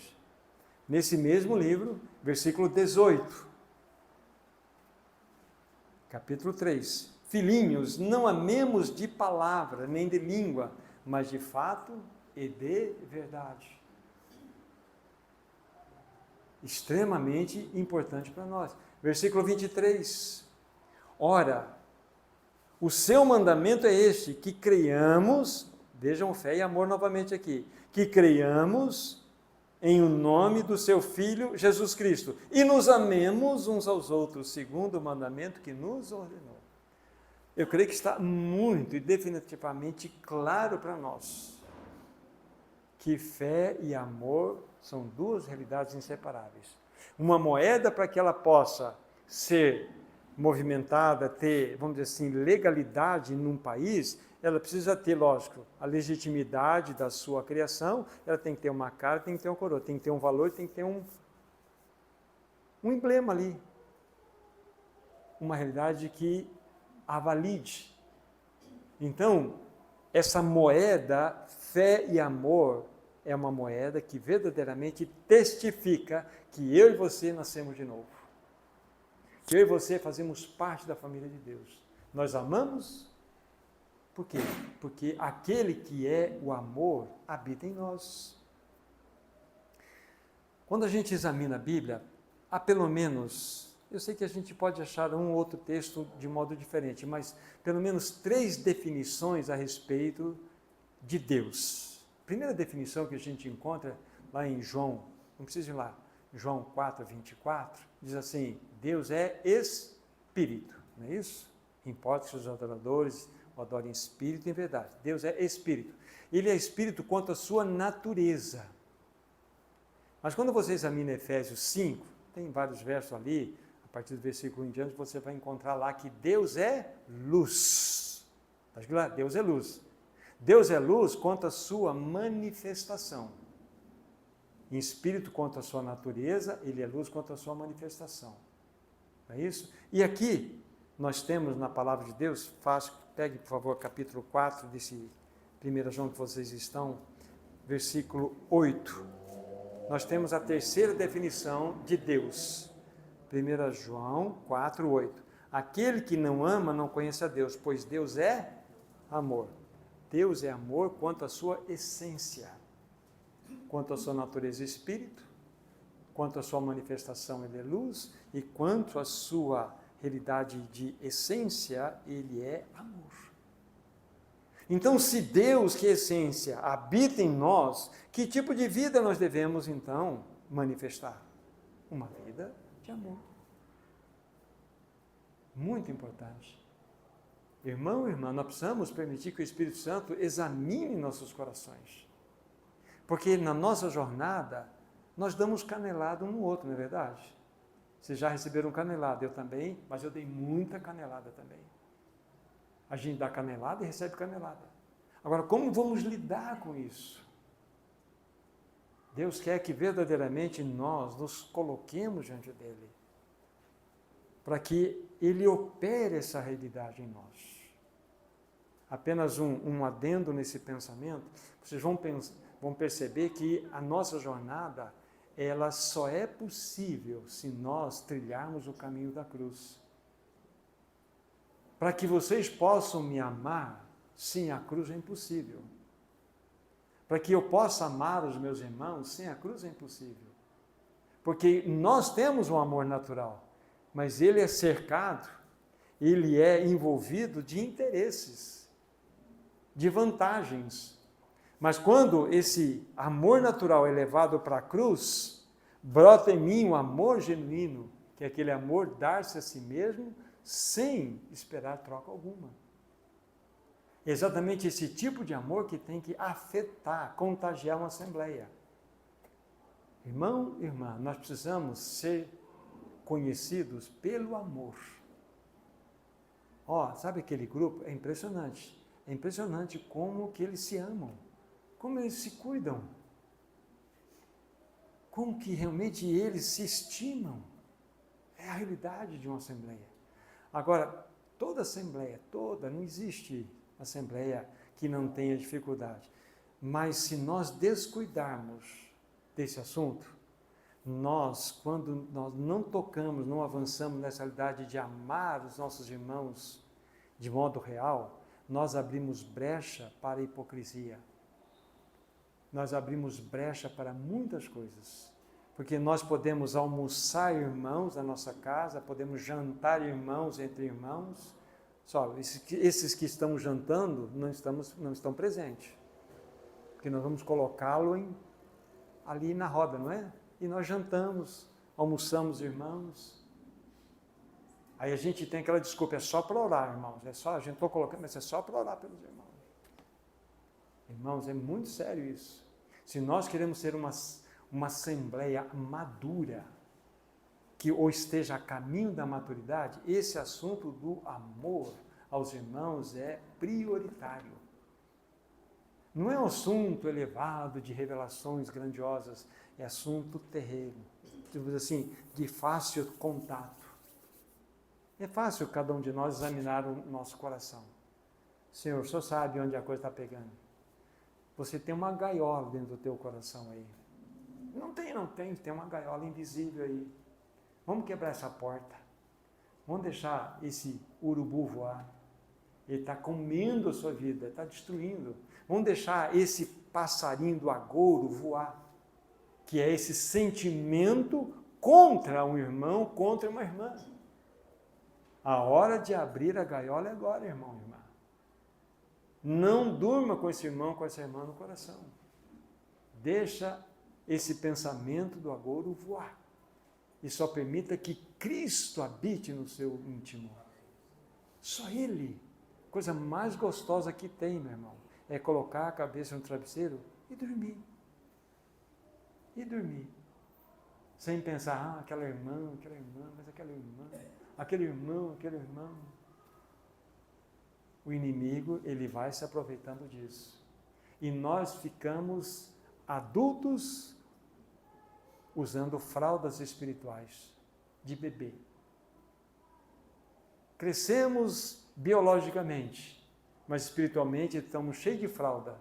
Nesse mesmo livro, versículo 18. Capítulo 3. Filhinhos, não amemos de palavra, nem de língua, mas de fato e de verdade. Extremamente importante para nós. Versículo 23. Ora, o seu mandamento é este, que creiamos, vejam fé e amor novamente aqui, que creiamos em o nome do seu Filho Jesus Cristo e nos amemos uns aos outros, segundo o mandamento que nos ordenou. Eu creio que está muito e definitivamente claro para nós que fé e amor são duas realidades inseparáveis. Uma moeda, para que ela possa ser movimentada, ter, vamos dizer assim, legalidade num país, ela precisa ter, lógico, a legitimidade da sua criação, ela tem que ter uma cara, tem que ter uma coroa, tem que ter um valor, tem que ter um emblema ali. Uma realidade que a valide. Então, essa moeda, fé e amor, é uma moeda que verdadeiramente testifica que eu e você nascemos de novo. Que eu e você fazemos parte da família de Deus. Nós amamos, por quê? Porque aquele que é o amor habita em nós. Quando a gente examina a Bíblia, há pelo menos, eu sei que a gente pode achar um ou outro texto de modo diferente, mas pelo menos 3 definições a respeito de Deus. A primeira definição que a gente encontra lá em João, não precisa ir lá, João 4, 24, diz assim, Deus é Espírito, não é isso? Importa que os adoradores o adorem em Espírito e em verdade. Deus é Espírito. Ele é Espírito quanto à sua natureza. Mas quando você examina Efésios 5, tem vários versos ali, a partir do versículo em diante, você vai encontrar lá que Deus é luz. Está lá? Deus é luz. Deus é luz quanto à sua manifestação. Em espírito quanto à sua natureza, ele é luz quanto à sua manifestação. Não é isso? E aqui, nós temos na palavra de Deus, pegue por favor capítulo 4 desse 1 João que vocês estão, versículo 8. Nós temos a terceira definição de Deus. 1 João 4, 8. Aquele que não ama não conhece a Deus, pois Deus é amor. Deus é amor quanto à sua essência, quanto à sua natureza e espírito, quanto a sua manifestação ele é luz, e quanto a sua realidade de essência, ele é amor. Então, se Deus, que é essência, habita em nós, que tipo de vida nós devemos, então, manifestar? Uma vida de amor. Muito importante. Irmão, irmã, nós precisamos permitir que o Espírito Santo examine nossos corações. Porque na nossa jornada, nós damos canelada um no outro, não é verdade? Vocês já receberam canelada, eu também, mas eu dei muita canelada também. A gente dá canelada e recebe canelada. Agora, como vamos lidar com isso? Deus quer que verdadeiramente nós nos coloquemos diante dele, para que ele opere essa realidade em nós. Apenas um adendo nesse pensamento, vocês vão perceber que a nossa jornada, ela só é possível se nós trilharmos o caminho da cruz. Para que vocês possam me amar, sem a cruz é impossível. Para que eu possa amar os meus irmãos, sem a cruz é impossível. Porque nós temos um amor natural, mas ele é cercado, ele é envolvido de interesses, de vantagens. Mas quando esse amor natural é levado para a cruz, brota em mim um amor genuíno, que é aquele amor dar-se a si mesmo, sem esperar troca alguma. É exatamente esse tipo de amor que tem que afetar, contagiar uma assembleia. Irmão, irmã, nós precisamos ser conhecidos pelo amor. Sabe aquele grupo? É impressionante. É impressionante como que eles se amam, como eles se cuidam, como que realmente eles se estimam. É a realidade de uma assembleia. Agora, toda assembleia, não existe assembleia que não tenha dificuldade. Mas se nós descuidarmos desse assunto, quando nós não tocamos, não avançamos nessa realidade de amar os nossos irmãos de modo real, nós abrimos brecha para a hipocrisia. Nós abrimos brecha para muitas coisas. Porque nós podemos almoçar irmãos na nossa casa, podemos jantar irmãos entre irmãos. Só, esses que estão jantando não estão presentes. Porque nós vamos colocá-lo ali na roda, não é? E nós jantamos, almoçamos irmãos. Aí a gente tem aquela desculpa, é só para orar, irmãos. A gente está colocando, mas é só para orar pelos irmãos. Irmãos, é muito sério isso. Se nós queremos ser uma assembleia madura, ou esteja a caminho da maturidade, esse assunto do amor aos irmãos é prioritário. Não é um assunto elevado de revelações grandiosas, é assunto terreno, assim, de fácil contato. É fácil cada um de nós examinar o nosso coração. Senhor, o Senhor sabe onde a coisa está pegando. Você tem uma gaiola dentro do teu coração aí. Não tem uma gaiola invisível aí. Vamos quebrar essa porta. Vamos deixar esse urubu voar. Ele está comendo a sua vida, está destruindo. Vamos deixar esse passarinho do agouro voar, que é esse sentimento contra um irmão, contra uma irmã. A hora de abrir a gaiola é agora, irmão e irmã. Não durma com esse irmão, com essa irmã no coração. Deixa esse pensamento do agouro voar. E só permita que Cristo habite no seu íntimo. Só Ele. Coisa mais gostosa que tem, meu irmão, é colocar a cabeça no travesseiro e dormir. E dormir. Sem pensar, aquela irmã, mas aquela irmã, aquele irmão, aquele irmão. O inimigo, ele vai se aproveitando disso. E nós ficamos adultos usando fraldas espirituais de bebê. Crescemos biologicamente, mas espiritualmente estamos cheios de fralda.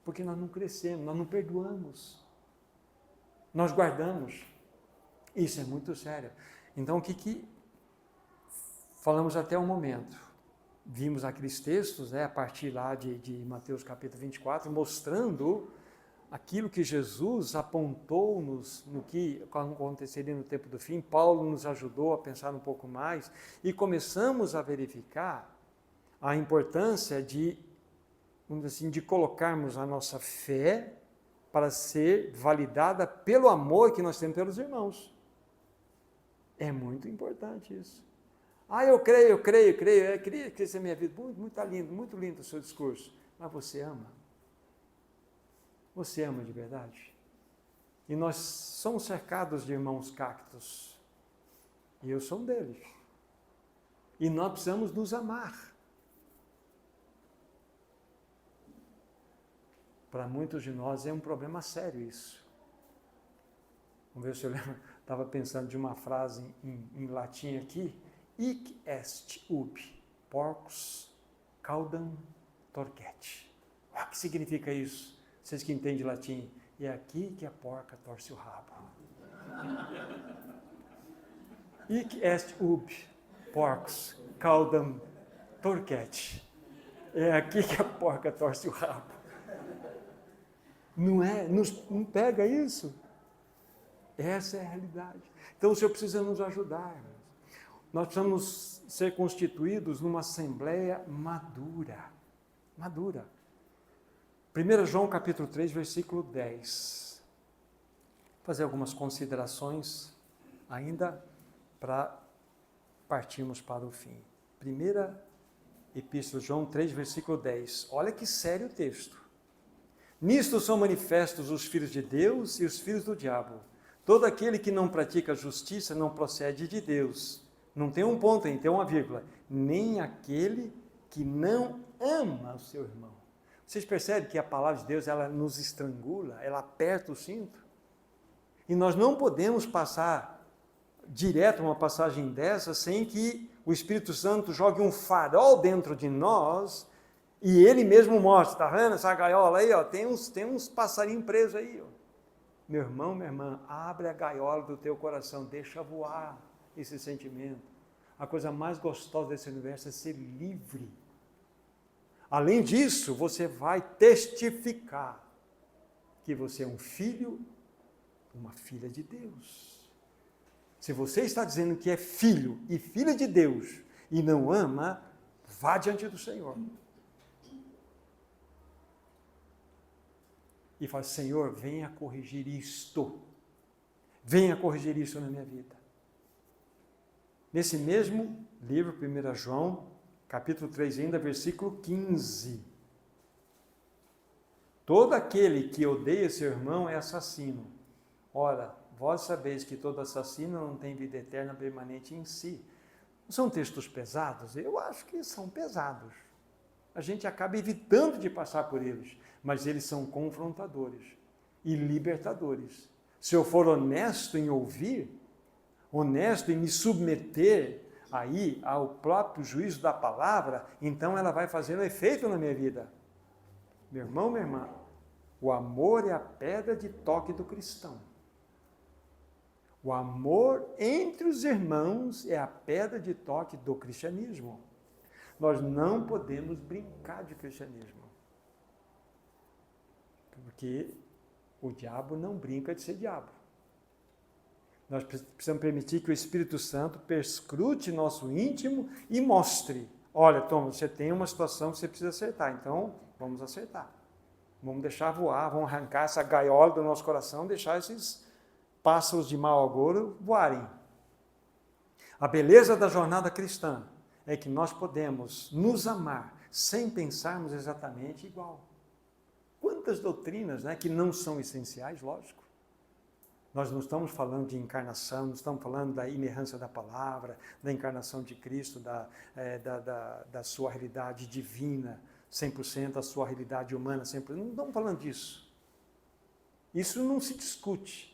Porque nós não crescemos, nós não perdoamos. Nós guardamos. Isso é muito sério. Então, o que falamos até o momento? Vimos aqueles textos, a partir lá de Mateus capítulo 24, mostrando aquilo que Jesus apontou-nos no que aconteceria no tempo do fim, Paulo nos ajudou a pensar um pouco mais e começamos a verificar a importância de, vamos dizer assim, de colocarmos a nossa fé para ser validada pelo amor que nós temos pelos irmãos. É muito importante isso. Eu creio. Queria crescer minha vida. Muito lindo o seu discurso. Mas você ama? Você ama de verdade? E nós somos cercados de irmãos cactos. E eu sou um deles. E nós precisamos nos amar. Para muitos de nós é um problema sério isso. Vamos ver se eu lembro. Estava pensando de uma frase em latim aqui. Hic est ubi, porcus caudam torquet. O que significa isso? Vocês que entendem latim. É aqui que a porca torce o rabo. Hic est ubi, porcus caudam torquet. É aqui que a porca torce o rabo. Não é? Não pega isso? Essa é a realidade. Então o Senhor precisa nos ajudar. Nós precisamos ser constituídos numa assembleia madura. Madura. 1 João capítulo 3, versículo 10. Vou fazer algumas considerações ainda para partirmos para o fim. Primeira Epístola de João 3, versículo 10. Olha que sério o texto. Nisto são manifestos os filhos de Deus e os filhos do diabo. Todo aquele que não pratica a justiça não procede de Deus. Não tem um ponto aí, tem uma vírgula. Nem aquele que não ama o seu irmão. Vocês percebem que a palavra de Deus, ela nos estrangula, ela aperta o cinto? E nós não podemos passar direto uma passagem dessa sem que o Espírito Santo jogue um farol dentro de nós e ele mesmo mostre. Está vendo essa gaiola aí? Tem uns passarinhos presos aí. Meu irmão, minha irmã, abre a gaiola do teu coração, deixa voar esse sentimento. A coisa mais gostosa desse universo é ser livre. Além disso, você vai testificar que você é um filho, uma filha de Deus. Se você está dizendo que é filho e filha de Deus e não ama, vá diante do Senhor. E fala, Senhor, venha corrigir isto. Venha corrigir isso na minha vida. Nesse mesmo livro, 1 João, capítulo 3, ainda, versículo 15. Todo aquele que odeia seu irmão é assassino. Ora, vós sabeis que todo assassino não tem vida eterna permanente em si. São textos pesados? Eu acho que são pesados. A gente acaba evitando de passar por eles, mas eles são confrontadores e libertadores. Se eu for honesto em ouvir, honesto em me submeter aí ao próprio juízo da palavra, então ela vai fazendo efeito na minha vida. Meu irmão, minha irmã, o amor é a pedra de toque do cristão. O amor entre os irmãos é a pedra de toque do cristianismo. Nós não podemos brincar de cristianismo. Porque o diabo não brinca de ser diabo. Nós precisamos permitir que o Espírito Santo perscrute nosso íntimo e mostre. Olha, Tom, você tem uma situação que você precisa acertar, então vamos acertar. Vamos deixar voar, vamos arrancar essa gaiola do nosso coração, deixar esses pássaros de mau agouro voarem. A beleza da jornada cristã é que nós podemos nos amar sem pensarmos exatamente igual. Quantas doutrinas, né, que não são essenciais, lógico. Nós não estamos falando de encarnação, não estamos falando da inerrância da palavra, da encarnação de Cristo, da sua realidade divina, 100%, a sua realidade humana, 100%. Não estamos falando disso. Isso não se discute.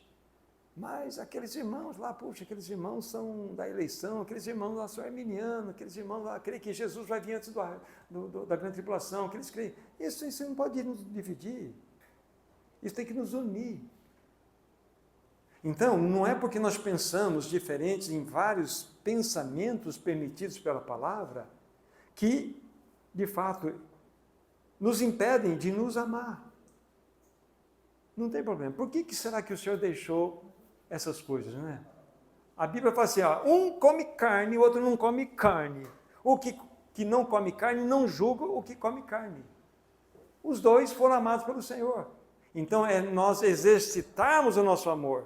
Mas aqueles irmãos lá, puxa, aqueles irmãos são da eleição, aqueles irmãos lá são arminianos, aqueles irmãos lá creem que Jesus vai vir antes da grande tribulação, aqueles creem. Isso não pode nos dividir. Isso tem que nos unir. Então, não é porque nós pensamos diferentes em vários pensamentos permitidos pela palavra que, de fato, nos impedem de nos amar. Não tem problema. Por que será que o Senhor deixou essas coisas, não é? A Bíblia fala assim, ó, um come carne, o outro não come carne. O que não come carne não julga o que come carne. Os dois foram amados pelo Senhor. Então, é nós exercitarmos o nosso amor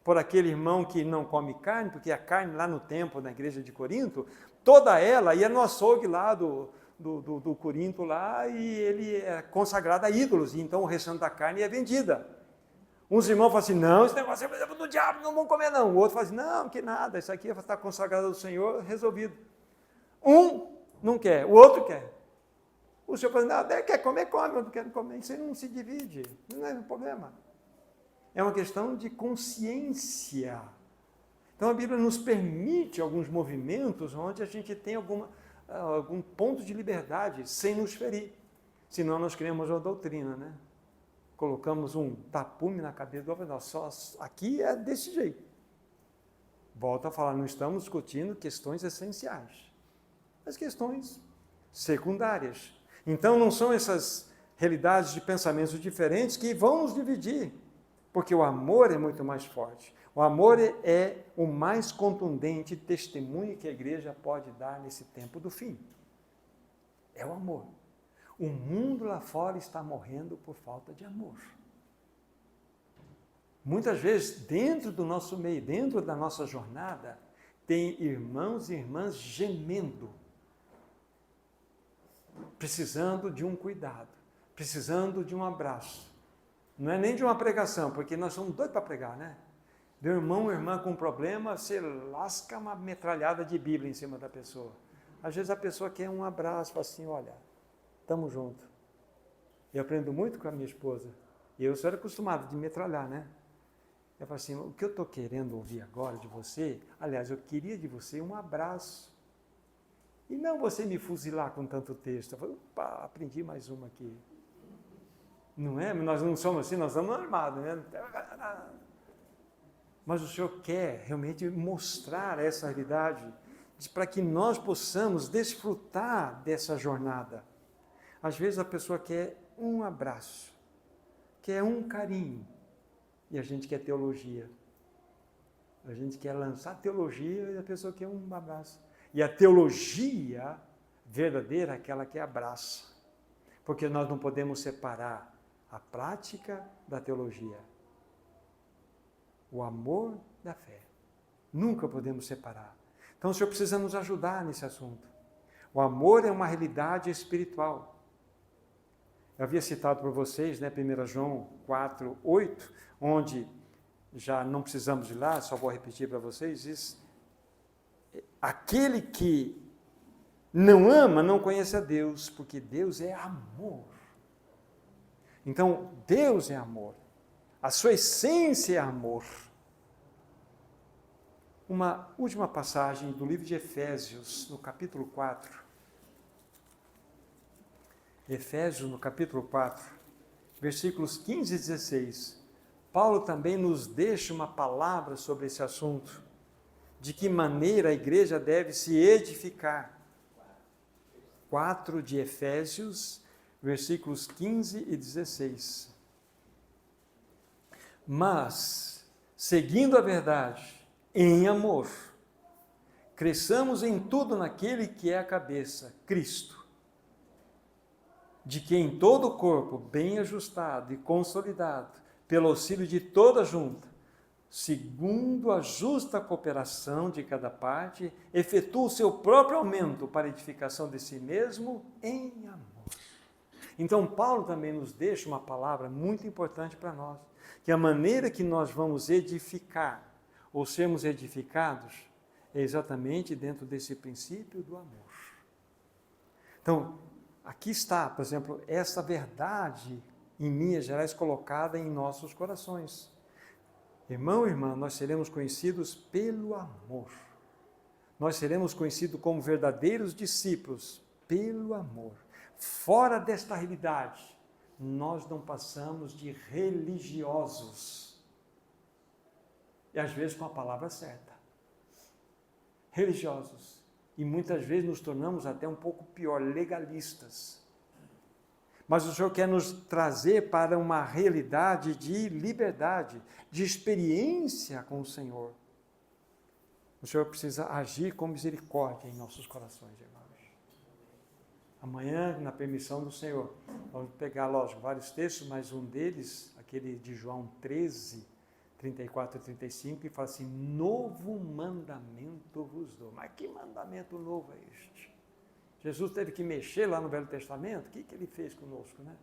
por aquele irmão que não come carne, porque a carne lá no templo, na igreja de Corinto, toda ela ia no açougue lá do Corinto lá, e ele é consagrado a ídolos, e então o restante da carne é vendida. Uns irmãos falam assim, não, esse negócio é do diabo, não vamos comer não. O outro fala assim, não, que nada, isso aqui está consagrado ao Senhor, resolvido. Um não quer, o outro quer. O Senhor fala, não, quer comer, come, eu não quero comer. Isso aí não se divide, não é um problema. É uma questão de consciência. Então a Bíblia nos permite alguns movimentos onde a gente tem algum ponto de liberdade, sem nos ferir. Senão nós criamos uma doutrina, né? Colocamos um tapume na cabeça do outro, só aqui é desse jeito. Volto a falar, não estamos discutindo questões essenciais, mas questões secundárias. Então não são essas realidades de pensamentos diferentes que vão nos dividir, porque o amor é muito mais forte. O amor é o mais contundente testemunho que a igreja pode dar nesse tempo do fim. É o amor. O mundo lá fora está morrendo por falta de amor. Muitas vezes, dentro do nosso meio, dentro da nossa jornada, tem irmãos e irmãs gemendo, precisando de um cuidado, precisando de um abraço. Não é nem de uma pregação, porque nós somos doidos para pregar, né? Meu irmão ou irmã com problema, você lasca uma metralhada de Bíblia em cima da pessoa. Às vezes a pessoa quer um abraço, fala assim, olha, estamos juntos. Eu aprendo muito com a minha esposa. E eu sou acostumado de metralhar, né? Eu falo assim, o que eu estou querendo ouvir agora de você, aliás, eu queria de você um abraço. E não você me fuzilar com tanto texto. Eu falo, opa, aprendi mais uma aqui. Não é? Nós não somos assim, nós estamos armados, né? Mas o Senhor quer realmente mostrar essa realidade para que nós possamos desfrutar dessa jornada. Às vezes a pessoa quer um abraço, quer um carinho, e a gente quer teologia. A gente quer lançar teologia e a pessoa quer um abraço. E a teologia verdadeira é aquela que abraça, porque nós não podemos separar a prática da teologia. O amor da fé. Nunca podemos separar. Então o Senhor precisa nos ajudar nesse assunto. O amor é uma realidade espiritual. Eu havia citado para vocês, né, 1 João 4, 8, onde, já não precisamos ir lá, só vou repetir para vocês, diz, aquele que não ama não conhece a Deus, porque Deus é amor. Então, Deus é amor. A sua essência é amor. Uma última passagem do livro de Efésios, no capítulo 4. Efésios, no capítulo 4, versículos 15 e 16. Paulo também nos deixa uma palavra sobre esse assunto. De que maneira a igreja deve se edificar. 4 de Efésios, versículos 15 e 16. Mas, seguindo a verdade, em amor, cresçamos em tudo naquele que é a cabeça, Cristo, de quem todo o corpo, bem ajustado e consolidado, pelo auxílio de toda junta, segundo a justa cooperação de cada parte, efetua o seu próprio aumento para a edificação de si mesmo em amor. Então, Paulo também nos deixa uma palavra muito importante para nós, que a maneira que nós vamos edificar, ou sermos edificados, é exatamente dentro desse princípio do amor. Então, aqui está, por exemplo, essa verdade, em linhas gerais, colocada em nossos corações. Irmão e irmã, nós seremos conhecidos pelo amor. Nós seremos conhecidos como verdadeiros discípulos pelo amor. Fora desta realidade, nós não passamos de religiosos. E às vezes com a palavra certa. Religiosos. E muitas vezes nos tornamos até um pouco pior, legalistas. mas o Senhor quer nos trazer para uma realidade de liberdade, de experiência com o Senhor. O Senhor precisa agir com misericórdia em nossos corações, irmãos. Amanhã, na permissão do Senhor, vamos pegar, lógico, vários textos, mas um deles, aquele de João 13, 34 e 35, que fala assim: novo mandamento vos dou. Mas que mandamento novo é este? Jesus teve que mexer lá no Velho Testamento? O que ele fez conosco, né?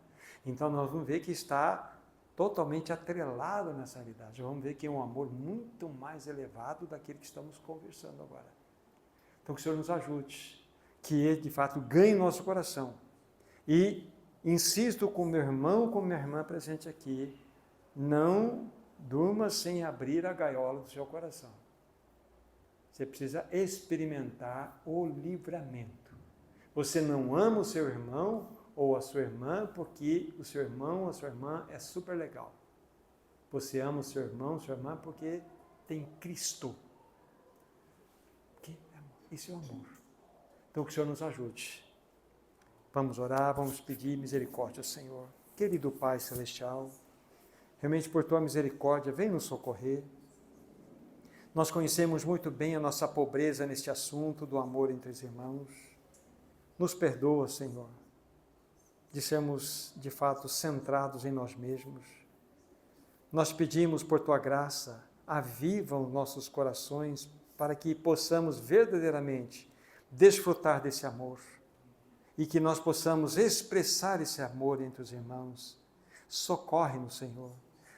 Então nós vamos ver que está totalmente atrelado nessa realidade. Vamos ver que é um amor muito mais elevado daquele que estamos conversando agora. Então que o Senhor nos ajude, que Ele de fato ganhe nosso coração. E insisto com meu irmão, com minha irmã presente aqui, não durma sem abrir a gaiola do seu coração. Você precisa experimentar o livramento. Você não ama o seu irmão ou a sua irmã porque o seu irmão ou a sua irmã é super legal. Você ama o seu irmão, sua irmã porque tem Cristo. Isso é o amor. Então que o Senhor nos ajude. Vamos orar, vamos pedir misericórdia ao Senhor. Querido Pai Celestial, realmente por Tua misericórdia, vem nos socorrer. Nós conhecemos muito bem a nossa pobreza neste assunto do amor entre os irmãos. Nos perdoa, Senhor, de sermos, de fato, centrados em nós mesmos. Nós pedimos por Tua graça, aviva os nossos corações para que possamos verdadeiramente desfrutar desse amor e que nós possamos expressar esse amor entre os irmãos. Socorre-nos, Senhor.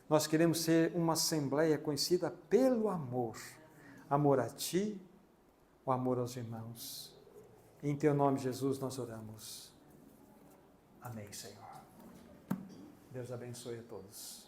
Nós queremos ser uma assembleia conhecida pelo amor. Amor a Ti, o amor aos irmãos. Em Teu nome, Jesus, nós oramos. Amém, Senhor. Deus abençoe a todos.